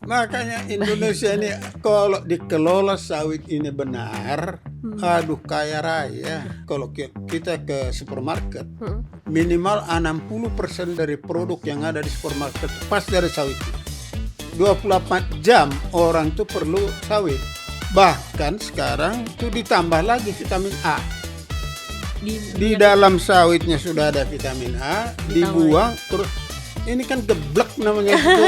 Makanya Indonesia ini kalau dikelola sawit ini benar, aduh kaya raya. Kalau kita ke supermarket, minimal 60% dari produk yang ada di supermarket pas dari sawit. 24 jam orang tuh perlu sawit. Bahkan sekarang tuh ditambah lagi vitamin A. Di dalam sawitnya sudah ada vitamin A, dibuang terus ini kan geblek namanya itu.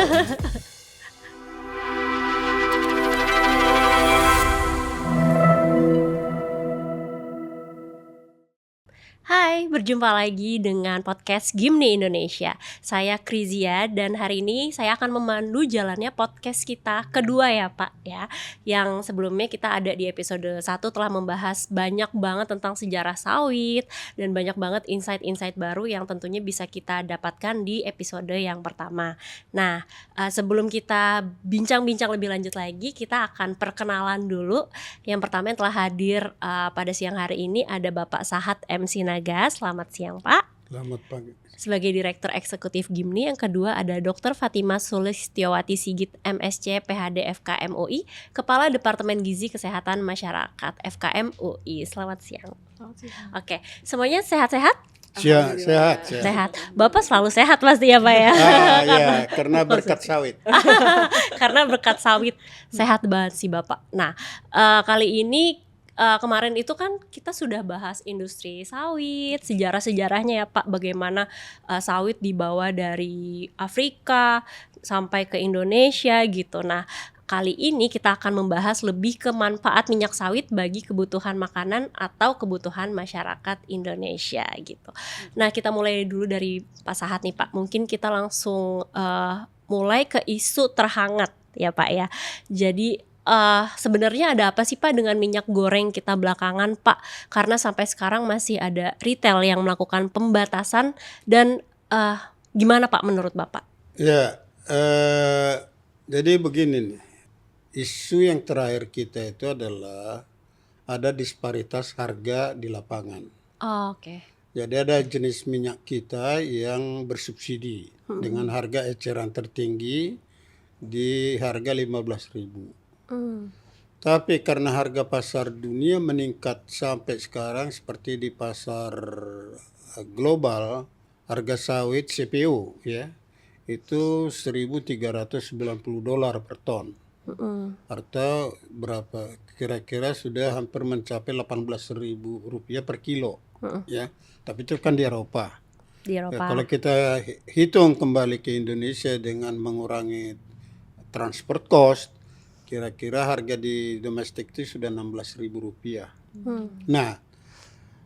Hai, berjumpa lagi dengan podcast Gimni Indonesia. Saya Krizia dan hari ini saya akan memandu jalannya podcast kita kedua ya Pak ya. Yang sebelumnya kita ada di episode 1 telah membahas banyak banget tentang sejarah sawit dan banyak banget insight-insight baru yang tentunya bisa kita dapatkan di episode yang pertama. Nah, sebelum kita bincang-bincang lebih lanjut lagi, kita akan perkenalan dulu. Yang pertama yang telah hadir pada siang hari ini ada Bapak Sahat M. Sinaga. Selamat siang Pak. Selamat pagi. Sebagai Direktur Eksekutif Gimni. Yang kedua ada Dr. Fatima Sulistiowati Sigit MSc PhD FKM UI, Kepala Departemen Gizi Kesehatan Masyarakat FKM UI. Selamat siang. Oke, semuanya sehat-sehat? Sehat. Bapak selalu sehat pasti ya Pak ya? Ya, karena berkat sawit. Karena berkat sawit sehat banget sih Bapak. Nah, kali ini kemarin itu kan kita sudah bahas industri sawit, sejarah-sejarahnya ya Pak, bagaimana sawit dibawa dari Afrika sampai ke Indonesia gitu. Nah, kali ini kita akan membahas lebih ke manfaat minyak sawit bagi kebutuhan makanan atau kebutuhan masyarakat Indonesia gitu. Nah, kita mulai dulu dari Pak Sahat nih Pak. Mungkin kita langsung mulai ke isu terhangat ya Pak ya. Jadi sebenarnya ada apa sih Pak dengan minyak goreng kita belakangan Pak? Karena sampai sekarang masih ada retail yang melakukan pembatasan dan gimana Pak menurut Bapak? Ya, jadi begini nih, isu yang terakhir kita itu adalah ada disparitas harga di lapangan. Oh, oke. Jadi ada jenis minyak kita yang bersubsidi dengan harga eceran tertinggi di harga 15.000. Tapi karena harga pasar dunia meningkat sampai sekarang seperti di pasar global, harga sawit CPO ya itu $1.390 per ton. Atau berapa? Kira-kira sudah hampir mencapai Rp18.000 per kilo ya. Tapi itu kan di Eropa. Ya, kalau kita hitung kembali ke Indonesia dengan mengurangi transport cost, kira-kira harga di domestik itu sudah Rp16.000. Nah,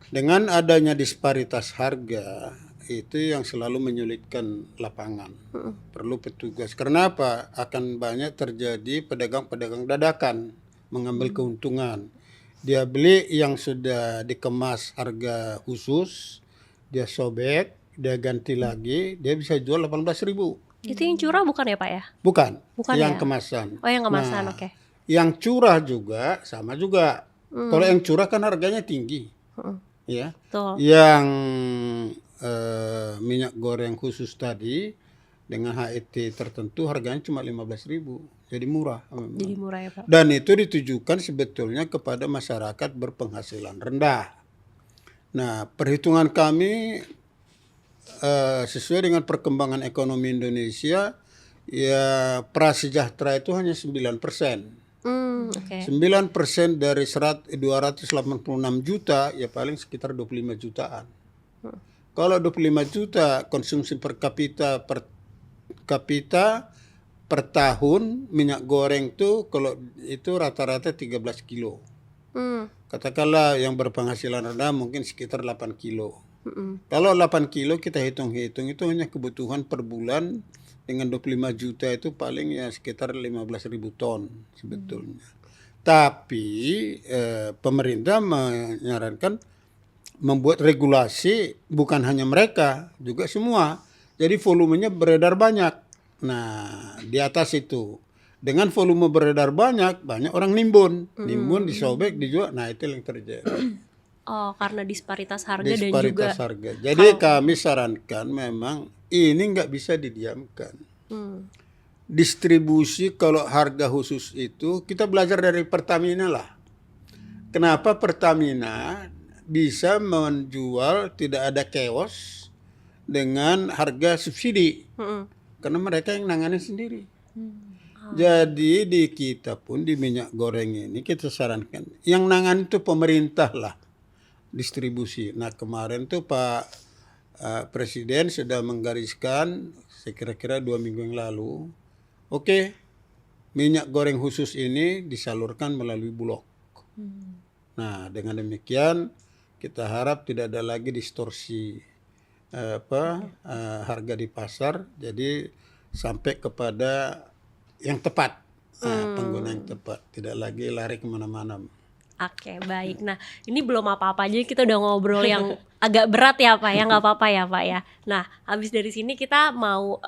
dengan adanya disparitas harga itu yang selalu menyulitkan lapangan. Perlu petugas. Karena apa? Akan banyak terjadi pedagang-pedagang dadakan mengambil keuntungan. Dia beli yang sudah dikemas harga khusus, dia sobek, dia ganti lagi, dia bisa jual 18.000. Itu yang curah bukan ya Pak ya? Bukan yang ya? kemasan. Oh, yang kemasan, Nah, oke. Yang curah juga sama juga. Kalau yang curah kan harganya tinggi, ya. Betul. Yang minyak goreng khusus tadi dengan HET tertentu harganya cuma 15.000, jadi murah. Jadi murah ya Pak. Dan itu ditujukan sebetulnya kepada masyarakat berpenghasilan rendah. Nah, perhitungan kami sesuai dengan perkembangan ekonomi Indonesia, ya prasejahtera itu hanya 9%. 9% dari 286 juta, ya paling sekitar 25 jutaan. Kalau 25 juta konsumsi per kapita per tahun minyak goreng tuh kalau itu rata-rata 13 kilo. Katakanlah yang berpenghasilan rendah mungkin sekitar 8 kilo. Kalau 8 kilo kita hitung-hitung itu hanya kebutuhan per bulan dengan 25 juta itu paling ya sekitar 15.000 ton sebetulnya. Tapi pemerintah menyarankan membuat regulasi bukan hanya mereka, juga semua. Jadi volumenya beredar banyak. Nah, di atas itu dengan volume beredar banyak orang nimbun. Nimbun disobek, dijual. Nah, itu yang terjadi. Oh, karena disparitas harga Disparitas dan juga harga. Jadi kami sarankan memang ini nggak bisa didiamkan. distribusi kalau harga khusus itu kita belajar dari Pertamina lah. Kenapa Pertamina bisa menjual tidak ada chaos dengan harga subsidi? Karena mereka yang nangani sendiri. Jadi di kita pun di minyak goreng ini kita sarankan yang nangani itu pemerintah lah distribusi. Nah kemarin tuh Pak Presiden sudah menggariskan sekira-kira 2 minggu yang lalu, oke, minyak goreng khusus ini disalurkan melalui Bulog. Nah dengan demikian kita harap tidak ada lagi distorsi harga di pasar, jadi sampai kepada yang tepat, pengguna yang tepat, tidak lagi lari kemana-mana. Oke, baik. Nah, ini belum apa-apa aja kita udah ngobrol yang agak berat ya Pak ya, nggak apa-apa ya Pak ya. Nah, habis dari sini kita mau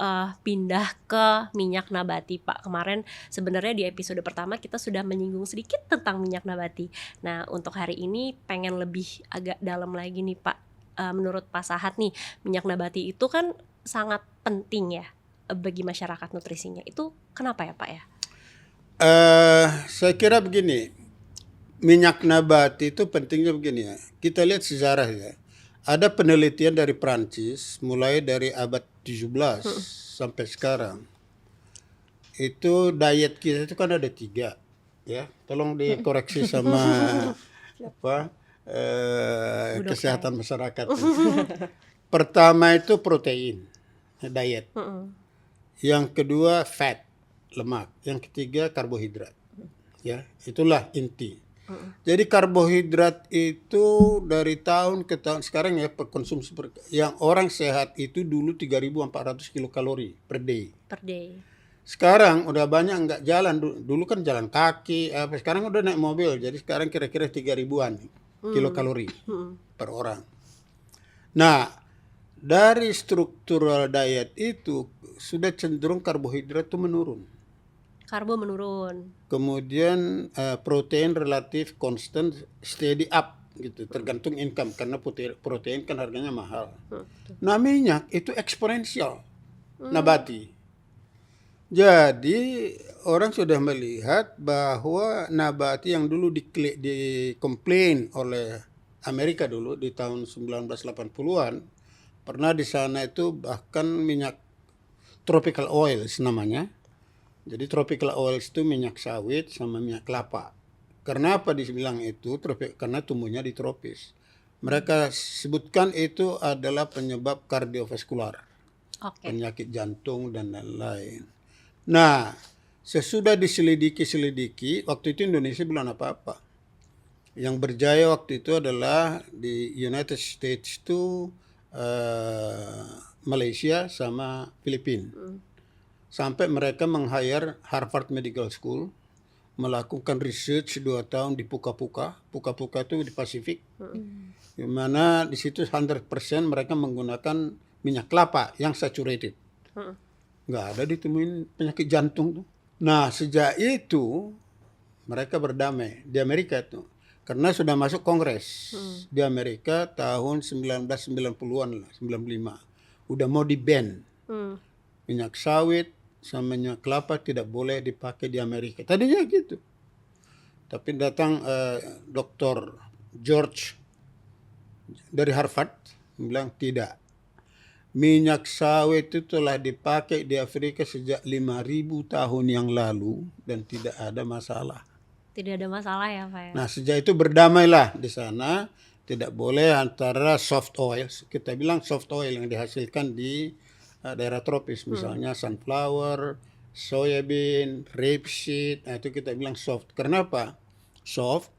pindah ke minyak nabati Pak. Kemarin sebenarnya di episode pertama kita sudah menyinggung sedikit tentang minyak nabati. Nah, untuk hari ini pengen lebih agak dalam lagi nih Pak. Menurut Pak Sahat nih, minyak nabati itu kan sangat penting ya bagi masyarakat nutrisinya. Itu kenapa ya Pak ya? Saya kira begini. Minyak nabati itu pentingnya begini ya. Kita lihat sejarah ya. Ada penelitian dari Prancis mulai dari abad 17 sampai sekarang. Itu diet kita itu kan ada 3 ya. Tolong dikoreksi sama kesehatan masyarakat. Pertama itu protein diet. Yang kedua fat, lemak. Yang ketiga karbohidrat. Ya, itulah inti. Jadi karbohidrat itu dari tahun ke tahun sekarang ya konsumsi yang orang sehat itu dulu 3.400 kilokalori per day. Sekarang udah banyak nggak jalan, dulu kan jalan kaki, sekarang udah naik mobil, jadi sekarang kira-kira 3.000-an kilokalori per orang. Nah dari struktural diet itu sudah cenderung karbohidrat itu menurun. Karbo menurun. Kemudian protein relatif constant, steady up gitu, tergantung income karena protein kan harganya mahal. Nah minyak itu eksponensial nabati. Jadi orang sudah melihat bahwa nabati yang dulu dikomplain oleh Amerika dulu di tahun 1980-an, pernah di sana itu bahkan minyak tropical oils namanya. Jadi tropical oils itu minyak sawit sama minyak kelapa. Karena apa dibilang itu? Karena tumbuhnya di tropis. Mereka sebutkan itu adalah penyebab kardiovaskular, penyakit jantung dan lain-lain. Nah, sesudah diselidiki, waktu itu Indonesia belum apa-apa. Yang berjaya waktu itu adalah di United States itu Malaysia sama Filipina. Sampai mereka meng-hire Harvard Medical School, melakukan research 2 tahun di Puka-Puka. Puka-Puka itu di Pasifik. Di mana di situ 100% mereka menggunakan minyak kelapa yang saturated. Nggak ada ditemuin penyakit jantung tuh. Nah, sejak itu mereka berdamai di Amerika itu. Karena sudah masuk Kongres di Amerika tahun 1990-an lah, 95. Udah mau di-ban. Minyak sawit sama minyak kelapa tidak boleh dipakai di Amerika. Tadinya gitu. Tapi datang Dr. George dari Harvard bilang tidak. Minyak sawit itu telah dipakai di Afrika sejak 5.000 tahun yang lalu dan tidak ada masalah. Tidak ada masalah ya Pak ya? Nah sejak itu berdamailah di sana. Tidak boleh antara soft oil. Kita bilang soft oil yang dihasilkan di daerah tropis, misalnya sunflower, soybean, rapeseed, nah itu kita bilang soft. Kenapa? Soft,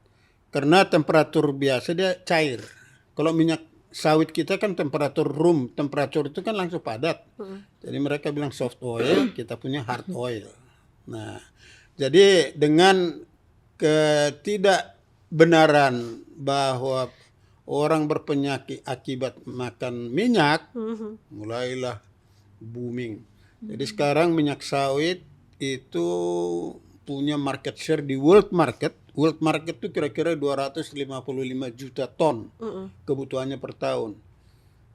karena temperatur biasa dia cair. Kalau minyak sawit kita kan temperatur room, temperatur itu kan langsung padat. Jadi mereka bilang soft oil, kita punya hard oil. Nah, jadi dengan ketidakbenaran bahwa orang berpenyakit akibat makan minyak, mulailah booming. Jadi sekarang minyak sawit itu punya market share di world market. World market itu kira-kira 255 juta ton kebutuhannya per tahun.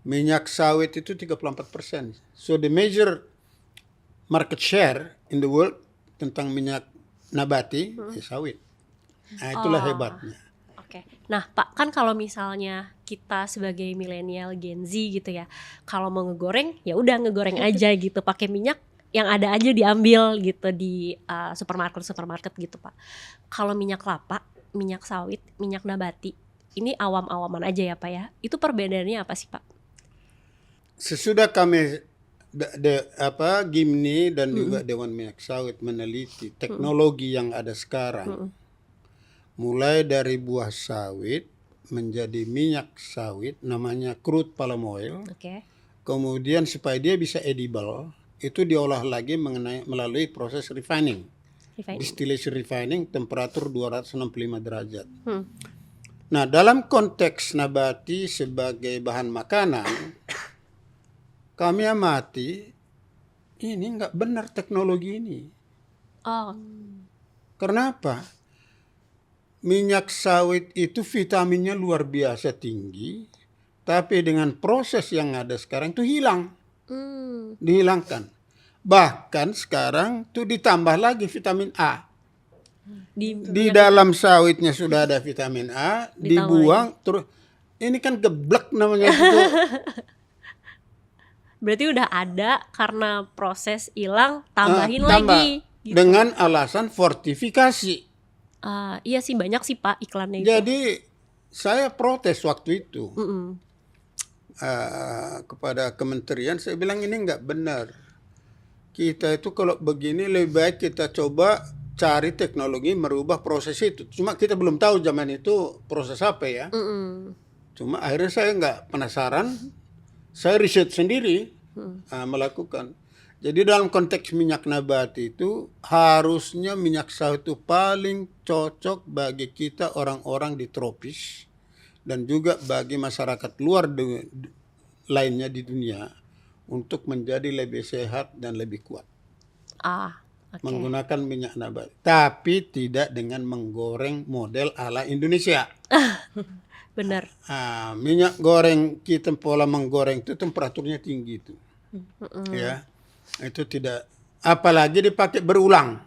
Minyak sawit itu 34%. So the major market share in the world tentang minyak nabati, ya sawit. Nah, itulah hebatnya. Oke. Nah, Pak, kan kalau misalnya kita sebagai milenial Gen Z gitu ya, kalau mau ngegoreng ya udah ngegoreng aja gitu, pakai minyak yang ada aja diambil gitu di supermarket gitu, Pak. Kalau minyak kelapa, minyak sawit, minyak nabati, ini awam-awaman aja ya, Pak ya. Itu perbedaannya apa sih, Pak? Sesudah kami Gimni dan juga Dewan Minyak Sawit meneliti teknologi yang ada sekarang, mulai dari buah sawit menjadi minyak sawit, namanya crude palm oil. Oke. Kemudian supaya dia bisa edible, itu diolah lagi melalui proses refining. Distillation refining, temperatur 265 derajat. Nah, dalam konteks nabati sebagai bahan makanan, kami amati ini nggak benar teknologi ini. Oh, Kenapa? Minyak sawit itu vitaminnya luar biasa tinggi, tapi dengan proses yang ada sekarang itu hilang, dihilangkan. Bahkan sekarang tuh ditambah lagi vitamin A. Di dalam sawitnya sudah ada vitamin A, dibuang terus. Ini kan geblek namanya itu. berarti udah ada karena proses hilang, tambahin Tambah lagi. Gitu. dengan alasan fortifikasi. Iya sih banyak sih Pak iklannya itu. Jadi saya protes waktu itu kepada kementerian. Saya bilang ini nggak benar. Kita itu kalau begini lebih baik kita coba cari teknologi merubah proses itu. Cuma kita belum tahu zaman itu proses apa ya. Cuma akhirnya saya nggak penasaran. Saya riset sendiri melakukan. Jadi dalam konteks minyak nabati itu harusnya minyak sawit itu paling cocok bagi kita orang-orang di tropis dan juga bagi masyarakat luar lainnya di dunia untuk menjadi lebih sehat dan lebih kuat. Okay. Menggunakan minyak nabati, tapi tidak dengan menggoreng model ala Indonesia. Benar. Minyak goreng kita pola menggoreng itu temperaturnya tinggi itu, ya. Itu tidak, apalagi dipakai berulang.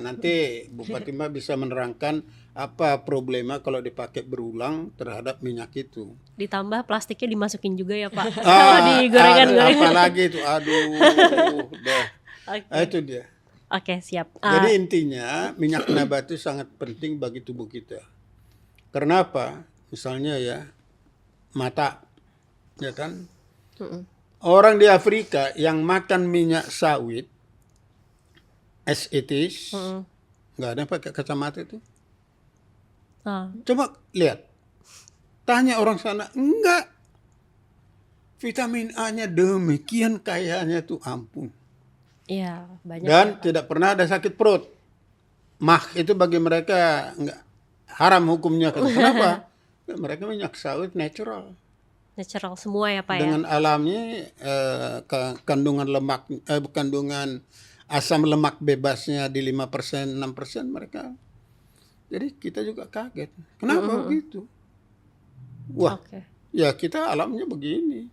Nanti Bu Fatimah bisa menerangkan apa problema kalau dipakai berulang terhadap minyak itu. Ditambah plastiknya dimasukin juga ya Pak. Kalau di gorengan-gorengan. Apalagi itu, udah. Okay. Itu dia. Oke, siap. Jadi intinya minyak nabati sangat penting bagi tubuh kita. Kenapa? Misalnya ya mata, ya kan? Orang di Afrika yang makan minyak sawit as it is, nggak ada yang pakai kacamata itu. Coba lihat, tanya orang sana, enggak. Vitamin A-nya demikian kayanya tuh ampun. Iya, banyak. Dan tidak pernah ada sakit perut. Itu bagi mereka enggak haram hukumnya. Kenapa? Mereka minyak sawit natural. Natural semua ya Pak ya. Dengan alamnya kandungan lemak, kandungan asam lemak bebasnya di 5%, 6% mereka. Jadi kita juga kaget. Kenapa begitu? Wah, ya kita alamnya begini.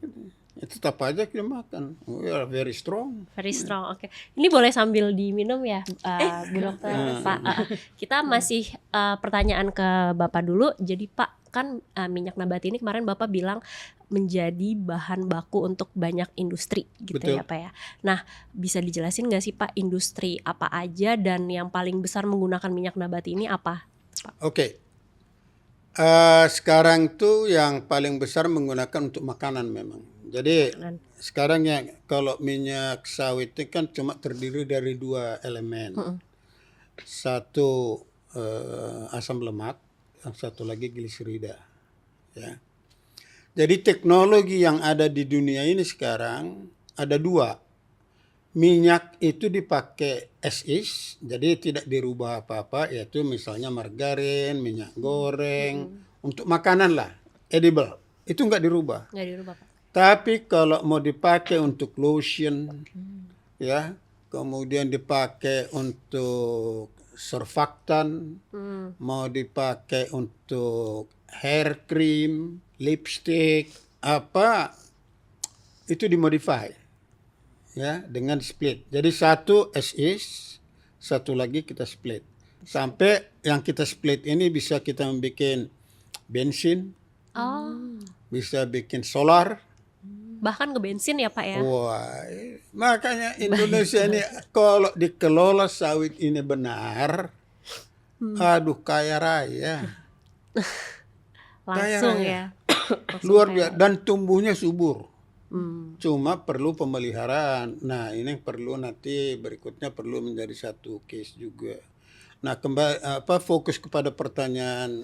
Tetap aja kita makan. We are very strong. Very strong. Oke. Ini boleh sambil diminum ya, Bu Dokter, Pak. Kita masih pertanyaan ke Bapak dulu. Jadi Pak, kan minyak nabati ini kemarin Bapak bilang menjadi bahan baku untuk banyak industri gitu. Betul. Ya Pak ya. Nah, bisa dijelasin nggak sih Pak industri apa aja dan yang paling besar menggunakan minyak nabati ini apa? Oke. Sekarang tuh yang paling besar menggunakan untuk makanan memang. Jadi sekarang ya kalau minyak sawit itu kan cuma terdiri dari 2 elemen. Satu asam lemak, yang satu lagi gliserida. Ya. Jadi teknologi yang ada di dunia ini sekarang ada 2. Minyak itu dipakai as is, jadi tidak dirubah apa-apa, yaitu misalnya margarin, minyak goreng, untuk makanan lah, edible. Itu nggak dirubah. Nggak dirubah Pak. Tapi kalau mau dipakai untuk lotion, ya, kemudian dipakai untuk surfaktan, mau dipakai untuk hair cream, lipstick, apa itu dimodify, ya, dengan split. Jadi satu as is, satu lagi kita split. Sampai yang kita split ini bisa kita membuat bensin, Oh, bisa bikin solar. bahkan ke bensin ya Pak ya. Wah, makanya Indonesia ini kalau dikelola sawit ini benar, aduh kaya raya. Langsung raya. ya. Langsung Luar kayak- biasa dan tumbuhnya subur. Hmm. Cuma perlu pemeliharaan. Nah, ini yang perlu nanti berikutnya perlu menjadi satu case juga. Nah, fokus kepada pertanyaan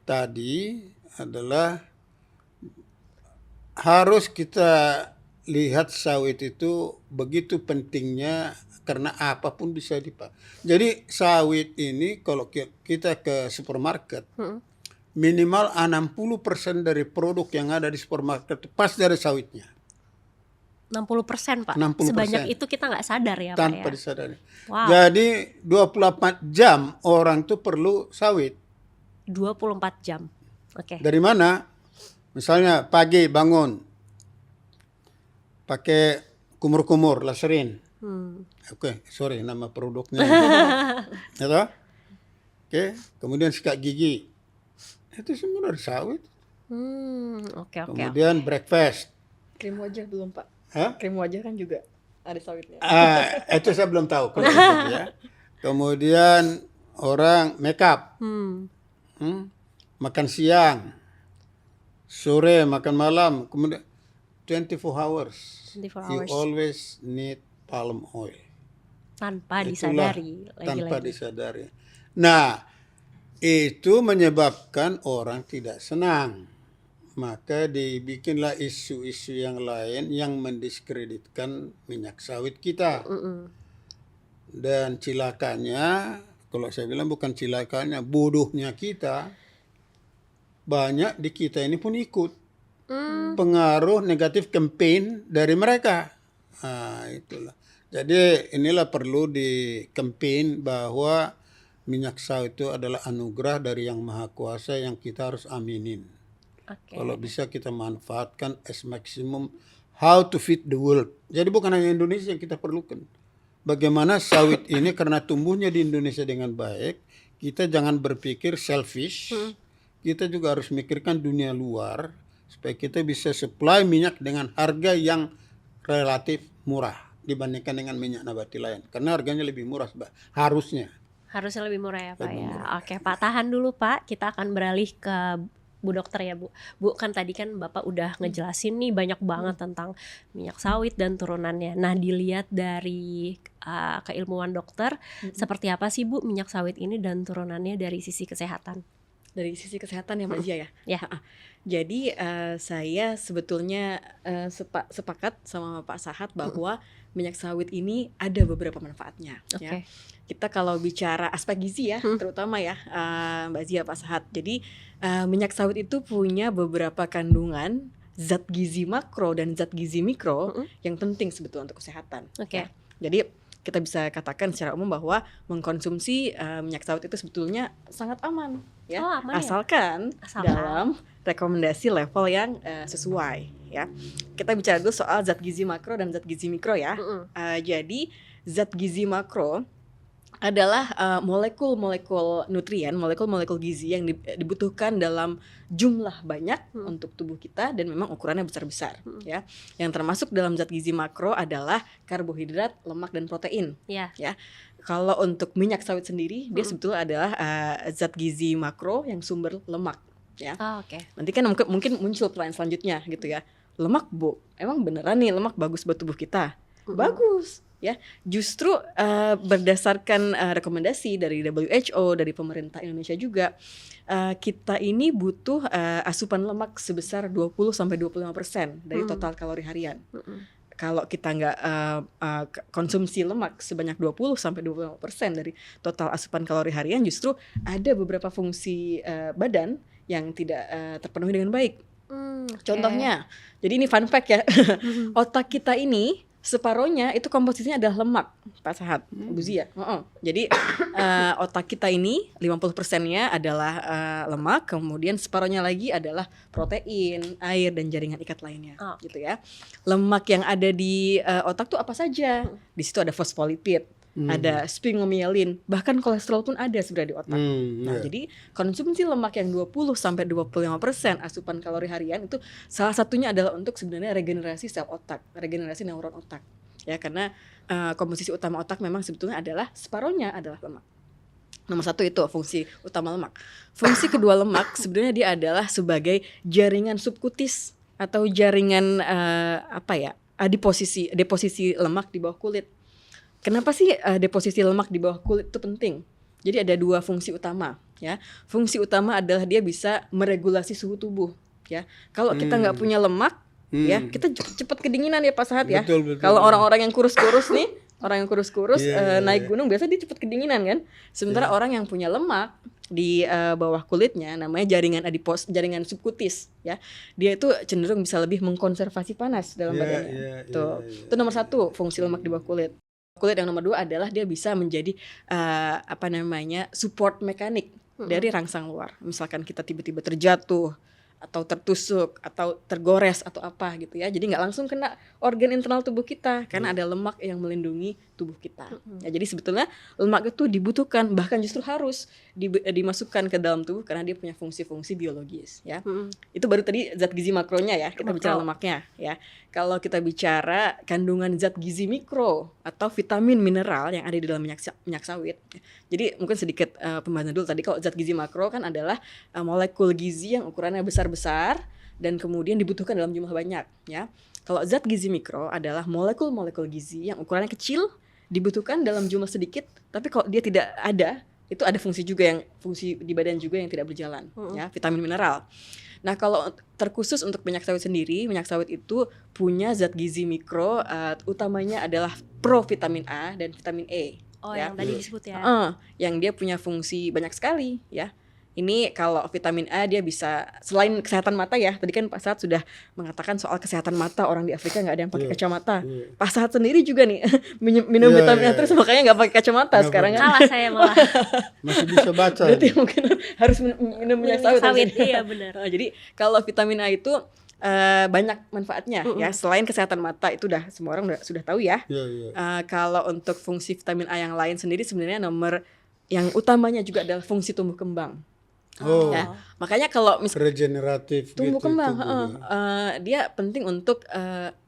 tadi adalah harus kita lihat sawit itu begitu pentingnya karena apapun bisa dipakai. Jadi sawit ini kalau kita ke supermarket, minimal 60% dari produk yang ada di supermarket pas dari sawitnya. 60% Pak. 60%. Sebanyak itu kita nggak sadar ya Pak Tanpa ya. disadari. Wow. Jadi 24 jam orang tuh perlu sawit. 24 jam. Oke. Dari mana? Misalnya pagi bangun pakai kumur-kumur laserin. Oke, sorry nama produknya. Ya toh? Oke, kemudian sikat gigi. Itu semua dari sawit. Oke. Kemudian breakfast. Krim wajah belum Pak? Hah? Krim wajah kan juga ada sawitnya. Itu saya belum tahu kalau itu ya. Kemudian orang make up. Makan siang. Sore, makan malam. Kemudian 24 hours. 24 You hours. always need palm oil. Tanpa Itulah, disadari. tanpa Lagi-lagi. disadari. Nah, itu menyebabkan orang tidak senang. Maka dibikinlah isu-isu yang lain yang mendiskreditkan minyak sawit kita. Dan cilakanya, kalau saya bilang bukan cilakanya, bodohnya kita, banyak di kita ini pun ikut. Pengaruh negatif campaign dari mereka. Nah, itulah. Jadi inilah perlu di campaign bahwa minyak sawit itu adalah anugerah dari Yang Maha Kuasa yang kita harus aminin. Oke. Kalau bisa kita manfaatkan as maximum how to feed the world. Jadi bukan hanya Indonesia yang kita perlukan. Bagaimana sawit ini karena tumbuhnya di Indonesia dengan baik, kita jangan berpikir selfish. Kita juga harus mikirkan dunia luar supaya kita bisa supply minyak dengan harga yang relatif murah dibandingkan dengan minyak nabati lain. Karena harganya lebih murah harusnya. Harusnya lebih murah ya Pak Lebih ya. murah. Oke Pak, tahan dulu Pak. Kita akan beralih ke Bu Dokter ya Bu. Bu kan tadi kan Bapak udah ngejelasin nih banyak banget tentang minyak sawit dan turunannya. Nah dilihat dari keilmuan dokter, seperti apa sih Bu minyak sawit ini dan turunannya dari sisi kesehatan? Dari sisi kesehatan ya Mbak Zia ya. Ya. Jadi saya sebetulnya sepakat sama Pak Sahat bahwa minyak sawit ini ada beberapa manfaatnya. Ya. Oke. Kita kalau bicara aspek gizi ya, terutama ya Mbak Zia, Pak Sahat. Jadi minyak sawit itu punya beberapa kandungan zat gizi makro dan zat gizi mikro yang penting sebetulnya untuk kesehatan. Oke. Ya. Jadi kita bisa katakan secara umum bahwa mengkonsumsi minyak sawit itu sebetulnya sangat aman, ya. Oh, aman ya? Asalkan dalam rekomendasi level yang sesuai, ya. Kita bicara dulu soal zat gizi makro dan zat gizi mikro ya. Jadi zat gizi makro adalah molekul-molekul nutrien, molekul-molekul gizi yang dibutuhkan dalam jumlah banyak untuk tubuh kita dan memang ukurannya besar-besar, ya. Yang termasuk dalam zat gizi makro adalah karbohidrat, lemak dan protein. Ya. Ya. Kalau untuk minyak sawit sendiri, dia sebetulnya adalah zat gizi makro yang sumber lemak, ya. Oh, oke. Nanti kan mungkin muncul pertanyaan selanjutnya gitu ya. Lemak, Bu, emang beneran nih lemak bagus buat tubuh kita? Bagus, ya. Justru berdasarkan rekomendasi dari WHO, dari pemerintah Indonesia juga, kita ini butuh asupan lemak sebesar 20-25% dari total kalori harian. Kalau kita nggak konsumsi lemak sebanyak 20-25% dari total asupan kalori harian, justru ada beberapa fungsi badan yang tidak terpenuhi dengan baik. Oke. Contohnya, jadi ini fun fact ya, otak kita ini separohnya itu komposisinya adalah lemak, Pak Sahat, Bu Zia. Jadi otak kita ini 50%-nya adalah lemak, kemudian separohnya lagi adalah protein, air dan jaringan ikat lainnya, gitu ya. Lemak yang ada di otak tuh apa saja? Di situ ada fosfolipid, ada sphingomyelin, bahkan kolesterol pun ada sebenarnya di otak. Nah, jadi konsumsi lemak yang 20-25% asupan kalori harian itu salah satunya adalah untuk sebenarnya regenerasi sel otak, regenerasi neuron otak. Ya, karena komposisi utama otak memang sebetulnya adalah separohnya adalah lemak. Nomor 1 itu fungsi utama lemak. Fungsi kedua lemak sebenarnya dia adalah sebagai jaringan subkutis atau jaringan deposisi lemak di bawah kulit. Kenapa sih deposisi lemak di bawah kulit itu penting? Jadi ada 2 fungsi utama, ya. Fungsi utama adalah dia bisa meregulasi suhu tubuh, ya. Kalau kita nggak punya lemak, ya, kita cepat kedinginan ya Pak Sahat ya. Betul. Kalau orang-orang yang kurus-kurus nih, orang yang kurus-kurus naik gunung biasa dia cepat kedinginan kan. Sementara orang yang punya lemak di bawah kulitnya namanya jaringan adipos, jaringan subkutis, ya. Dia itu cenderung bisa lebih mengkonservasi panas dalam badannya. Itu nomor 1 fungsi lemak di bawah kulit. Kulit yang nomor 2 adalah dia bisa menjadi support mekanik dari rangsang luar. Misalkan kita tiba-tiba terjatuh atau tertusuk atau tergores atau apa gitu ya. Jadi nggak langsung kena organ internal tubuh kita karena ada lemak yang melindungi tubuh kita. Ya, jadi sebetulnya lemak itu dibutuhkan, bahkan justru harus dimasukkan ke dalam tubuh karena dia punya fungsi-fungsi biologis, ya. Itu baru tadi zat gizi makronya ya, kita bicara lemaknya ya. Kalau kita bicara kandungan zat gizi mikro atau vitamin mineral yang ada di dalam minyak sawit. Jadi mungkin sedikit pembahasan dulu tadi. Kalau zat gizi makro kan adalah molekul gizi yang ukurannya besar-besar dan kemudian dibutuhkan dalam jumlah banyak, ya. Kalau zat gizi mikro adalah molekul-molekul gizi yang ukurannya kecil, dibutuhkan dalam jumlah sedikit, tapi kalau dia tidak ada, itu ada fungsi di badan juga yang tidak berjalan, ya, vitamin mineral. Nah, kalau terkhusus untuk minyak sawit sendiri, minyak sawit itu punya zat gizi mikro, utamanya adalah provitamin A dan vitamin E. Yang tadi disebut ya. Yang dia punya fungsi banyak sekali, ya. Ini kalau vitamin A dia bisa, selain kesehatan mata ya, tadi kan Pak Sahat sudah mengatakan soal kesehatan mata, orang di Afrika nggak ada yang pakai kacamata. Pak Sahat sendiri juga nih minum vitamin A terus makanya nggak pakai kacamata sekarang. Kalah saya malah. Masih bisa baca. Berarti mungkin harus minum minyak sawit. Iya benar. Jadi kalau vitamin A itu banyak manfaatnya, ya. Selain kesehatan mata itu semua orang sudah tahu ya. Kalau untuk fungsi vitamin A yang lain sendiri sebenarnya nomor yang utamanya juga adalah fungsi tumbuh kembang. Ya, makanya kalau regeneratif tumbuh gitu, kembang, dia penting untuk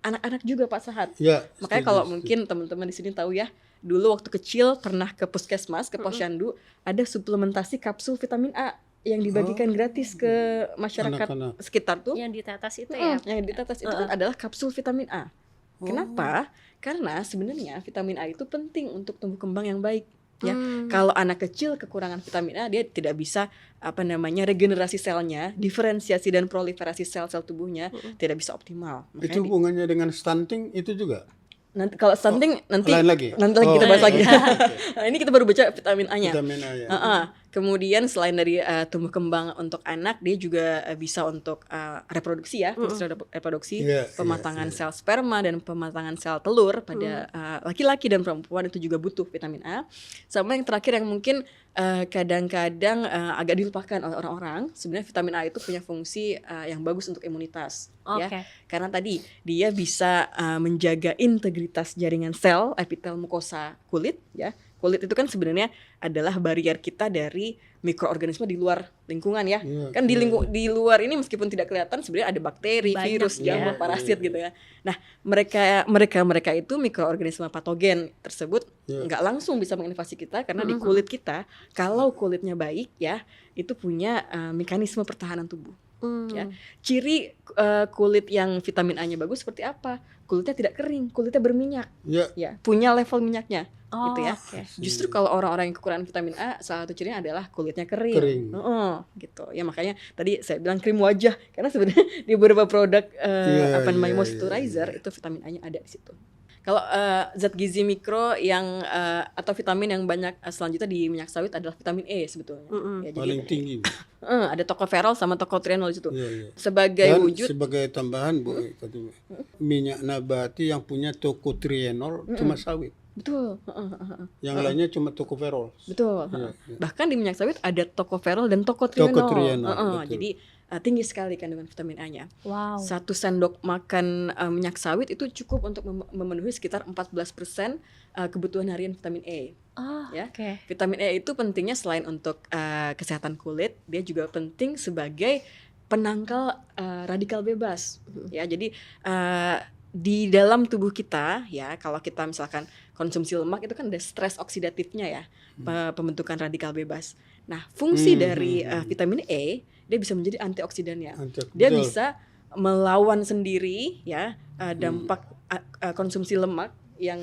anak-anak juga Pak Sahat. Ya, makanya kalau mungkin teman-teman di sini tahu ya, dulu waktu kecil pernah ke puskesmas, ke posyandu, ada suplementasi kapsul vitamin A yang dibagikan gratis ke masyarakat anak-anak sekitar tuh. Yang ditetes itu ya. Yang ditetes itu kan adalah kapsul vitamin A. Kenapa? Karena sebenarnya vitamin A itu penting untuk tumbuh kembang yang baik. Ya, kalau anak kecil kekurangan vitamin A, dia tidak bisa regenerasi selnya, diferensiasi dan proliferasi sel-sel tubuhnya tidak bisa optimal. Makanya itu hubungannya dengan stunting itu juga. Nanti kalau stunting nanti lagi kita bahas lagi. Nah, ini kita baru baca vitamin A-nya. Vitamin A ya. Kemudian selain dari tumbuh kembang untuk anak, dia juga bisa untuk reproduksi ya, reproduksi, pematangan sel sperma dan pematangan sel telur pada laki-laki dan perempuan itu juga butuh vitamin A. Sama yang terakhir yang mungkin kadang-kadang agak dilupakan oleh orang-orang, sebenarnya vitamin A itu punya fungsi yang bagus untuk imunitas, ya. Karena tadi dia bisa menjaga integritas jaringan sel epitel mukosa kulit, ya. Kulit itu kan sebenarnya adalah barrier kita dari mikroorganisme di luar lingkungan ya. Kan di luar ini meskipun tidak kelihatan sebenarnya ada bakteri, virus, jamur, parasit gitu ya. Nah, mereka itu mikroorganisme patogen tersebut nggak langsung bisa menginvasi kita karena di kulit kita, kalau kulitnya baik ya, itu punya mekanisme pertahanan tubuh. Ya. Ciri kulit yang vitamin A-nya bagus seperti apa? Kulitnya tidak kering, kulitnya berminyak. Ya, punya level minyaknya. Gitu ya. Justru kalau orang-orang yang kekurangan vitamin A, salah satu cirinya adalah kulitnya kering. Gitu. Ya makanya tadi saya bilang krim wajah karena sebenarnya di beberapa produk moisturizer itu vitamin A-nya ada di situ. Kalau zat gizi mikro yang atau vitamin yang banyak selanjutnya di minyak sawit adalah vitamin E sebetulnya. Ya, paling tinggi. Ada tocopherol sama tocotrienol di situ. Iya, iya. Sebagai Dan wujud sebagai tambahan Bu, minyak nabati yang punya tocotrienol cuma sawit. betul. Yang lainnya cuma tocopherol. Betul. Iya, Bahkan di minyak sawit ada tocopherol dan tocotrienol. Tocotrienol, betul. Jadi tinggi sekali kandungan vitamin A-nya. Wow. 1 sendok makan minyak sawit itu cukup untuk memenuhi sekitar 14% kebutuhan harian vitamin E. Ya. Oke. Vitamin E itu pentingnya selain untuk kesehatan kulit, dia juga penting sebagai penangkal radikal bebas. Ya, jadi di dalam tubuh kita ya, kalau kita misalkan konsumsi lemak itu kan ada stres oksidatifnya ya, pembentukan radikal bebas. Nah, fungsi dari vitamin E, dia bisa menjadi antioksidannya. Dia Betul. bisa melawan sendiri ya dampak konsumsi lemak yang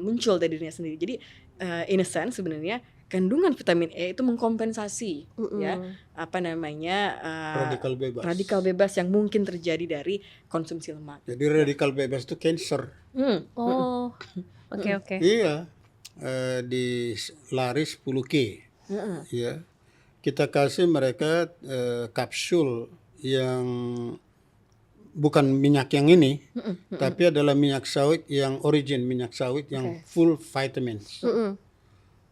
muncul dari dirinya sendiri. Jadi in a sense sebenarnya kandungan vitamin E itu mengkompensasi ya apa namanya radikal bebas yang mungkin terjadi dari konsumsi lemak. Jadi radikal bebas itu cancer. Oh. Oke. Iya. Di lari 10K. Ya. Kita kasih mereka kapsul yang bukan minyak yang ini, tapi adalah minyak sawit yang origin minyak sawit yang full vitamins.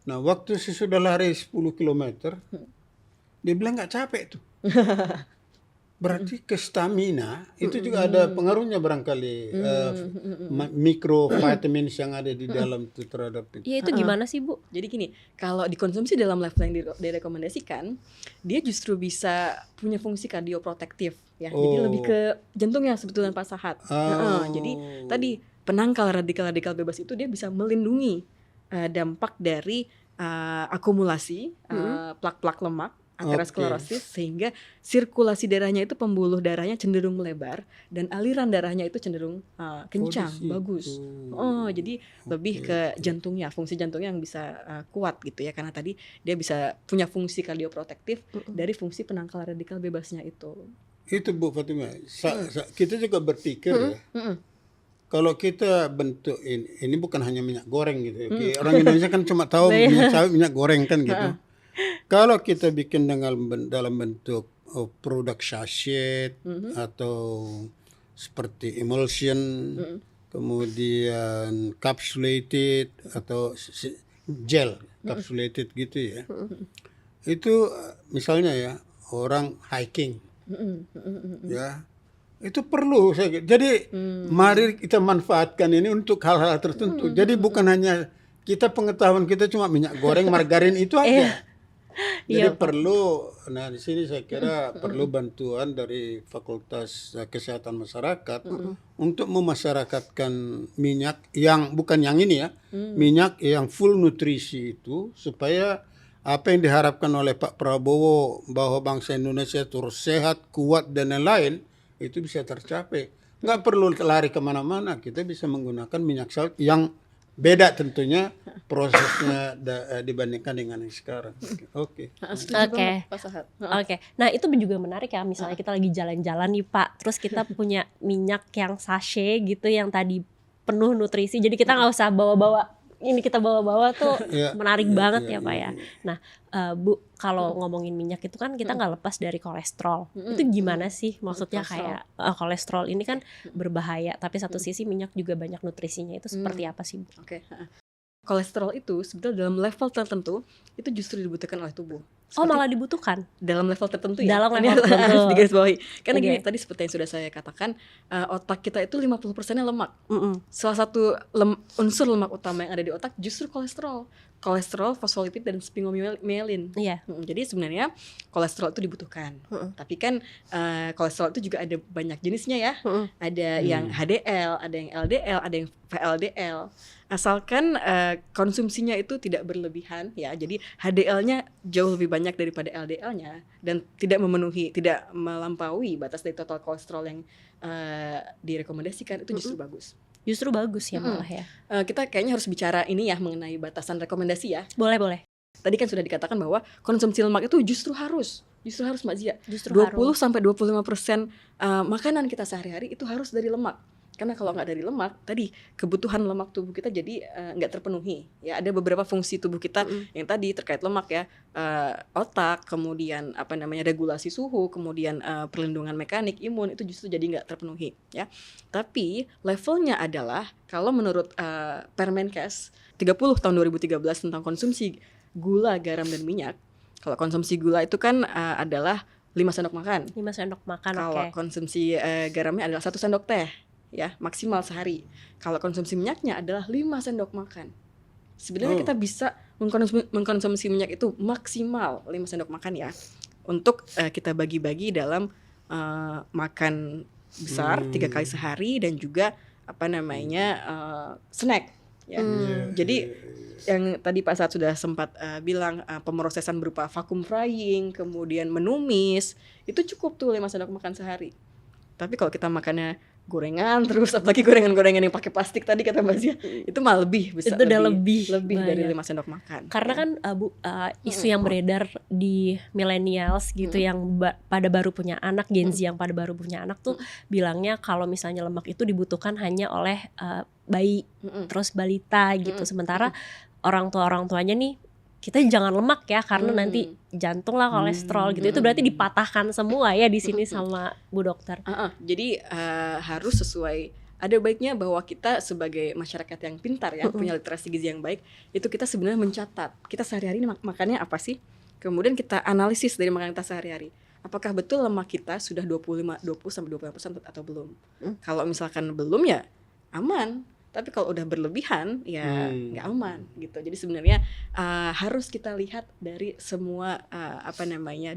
Nah, waktu sesudah lari 10 km, dia bilang nggak capek tuh. Berarti ke stamina itu juga ada pengaruhnya barangkali mikrovitamins yang ada di dalam itu terhadap itu. Ya itu gimana sih Bu? Jadi gini, kalau dikonsumsi dalam level yang direkomendasikan, dia justru bisa punya fungsi kardioprotektif ya. Jadi lebih ke jantungnya sebetulnya Pak Sahat. Jadi tadi penangkal radikal bebas itu dia bisa melindungi dampak dari akumulasi plak-plak lemak aterosklerosis sehingga sirkulasi darahnya itu pembuluh darahnya cenderung melebar dan aliran darahnya itu cenderung kencang, bagus. Jadi lebih ke jantungnya, fungsi jantungnya yang bisa kuat gitu ya, karena tadi dia bisa punya fungsi kardioprotektif dari fungsi penangkal radikal bebasnya itu. Itu Bu Fatimah. Kita juga berpikir ya. Kalau kita bentuk ini bukan hanya minyak goreng gitu. Orang Indonesia kan cuma tahu minyak sawit, minyak goreng kan gitu. Kalau kita bikin dalam bentuk produk sachet atau seperti emulsion, kemudian capsulated atau gel capsulated gitu ya. Itu misalnya ya orang hiking, ya itu perlu saya. Jadi mari kita manfaatkan ini untuk hal-hal tertentu. Jadi bukan hanya kita pengetahuan kita cuma minyak goreng, margarin itu aja. Jadi perlu, nah di sini saya kira perlu bantuan dari Fakultas Kesehatan Masyarakat untuk memasyarakatkan minyak yang bukan yang ini ya, minyak yang full nutrisi itu supaya apa yang diharapkan oleh Pak Prabowo bahwa bangsa Indonesia terus sehat, kuat dan lain-lain itu bisa tercapai. Nggak perlu lari kemana-mana, kita bisa menggunakan minyak sawit yang beda tentunya prosesnya dibandingkan dengan yang sekarang. Oke. Oke. Nah itu juga menarik ya. Misalnya kita lagi jalan-jalan nih Pak, terus kita punya minyak yang sachet gitu yang tadi penuh nutrisi. Jadi kita nggak usah bawa-bawa. Ini kita bawa-bawa tuh menarik banget ya Pak ya. Nah Bu, kalau ngomongin minyak itu kan kita nggak lepas dari kolesterol. Itu gimana sih? Maksudnya kayak kolesterol ini kan berbahaya, tapi satu sisi minyak juga banyak nutrisinya. Itu seperti apa sih Bu? Kolesterol itu sebetulnya dalam level tertentu itu justru dibutuhkan oleh tubuh. Malah dibutuhkan? Dalam level tertentu ya. Dalam level tertentu. Harus digarisbawahi. Karena gini, tadi seperti yang sudah saya katakan, otak kita itu 50%-nya lemak. Salah satu unsur lemak utama yang ada di otak justru kolesterol. Kolesterol, fosfolipid, dan sphingomyelin. Jadi sebenarnya kolesterol itu dibutuhkan. Tapi kan kolesterol itu juga ada banyak jenisnya ya. Ada yang HDL, ada yang LDL, ada yang VLDL. Asalkan konsumsinya itu tidak berlebihan ya. Jadi HDL-nya jauh lebih banyak daripada LDL-nya dan tidak melampaui batas dari total kolesterol yang direkomendasikan, itu justru bagus. Justru bagus ya malah ya. Kita kayaknya harus bicara ini ya mengenai batasan rekomendasi ya. Boleh. Tadi kan sudah dikatakan bahwa konsumsi lemak itu justru harus Mbak Zia. 20-25% makanan kita sehari-hari itu harus dari lemak. Karena kalau nggak dari lemak, tadi kebutuhan lemak tubuh kita jadi nggak terpenuhi. Ya, ada beberapa fungsi tubuh kita yang tadi terkait lemak ya, otak, kemudian regulasi suhu, kemudian perlindungan mekanik, imun itu justru jadi nggak terpenuhi. Ya, tapi levelnya adalah kalau menurut Permenkes 30 tahun 2013 tentang konsumsi gula, garam dan minyak. Kalau konsumsi gula itu kan adalah 5 sendok makan. 5 sendok makan, Kalau konsumsi garamnya adalah 1 sendok teh, ya maksimal sehari. Kalau konsumsi minyaknya adalah 5 sendok makan. Sebenarnya kita bisa mengkonsumsi minyak itu maksimal 5 sendok makan ya. Untuk kita bagi-bagi dalam makan besar 3 kali sehari dan juga snack. Ya. Jadi yang tadi Pak Saad sudah sempat bilang pemrosesan berupa vacuum frying, kemudian menumis, itu cukup tuh 5 sendok makan sehari. Tapi kalau kita makannya gorengan terus, apalagi gorengan-gorengan yang pakai plastik tadi kata Mbak Zia, itu malah bisa itu udah lebih dari banyak. 5 sendok makan. Karena kan isu yang beredar di millennials gitu yang pada baru punya anak, Gen Z yang pada baru punya anak tuh bilangnya kalau misalnya lemak itu dibutuhkan hanya oleh bayi, terus balita gitu. Sementara orang tuanya nih, kita jangan lemak ya karena nanti jantung lah, kolesterol gitu. Itu berarti dipatahkan semua ya di sini sama Bu Dokter. Jadi harus sesuai. Ada baiknya bahwa kita sebagai masyarakat yang pintar ya, punya literasi gizi yang baik, itu kita sebenarnya mencatat kita sehari-hari makannya apa sih. Kemudian kita analisis dari makanan kita sehari-hari. Apakah betul lemak kita sudah 20-25% atau belum? Kalau misalkan belum ya aman. Tapi kalau udah berlebihan ya nggak aman gitu. Jadi sebenarnya harus kita lihat dari semua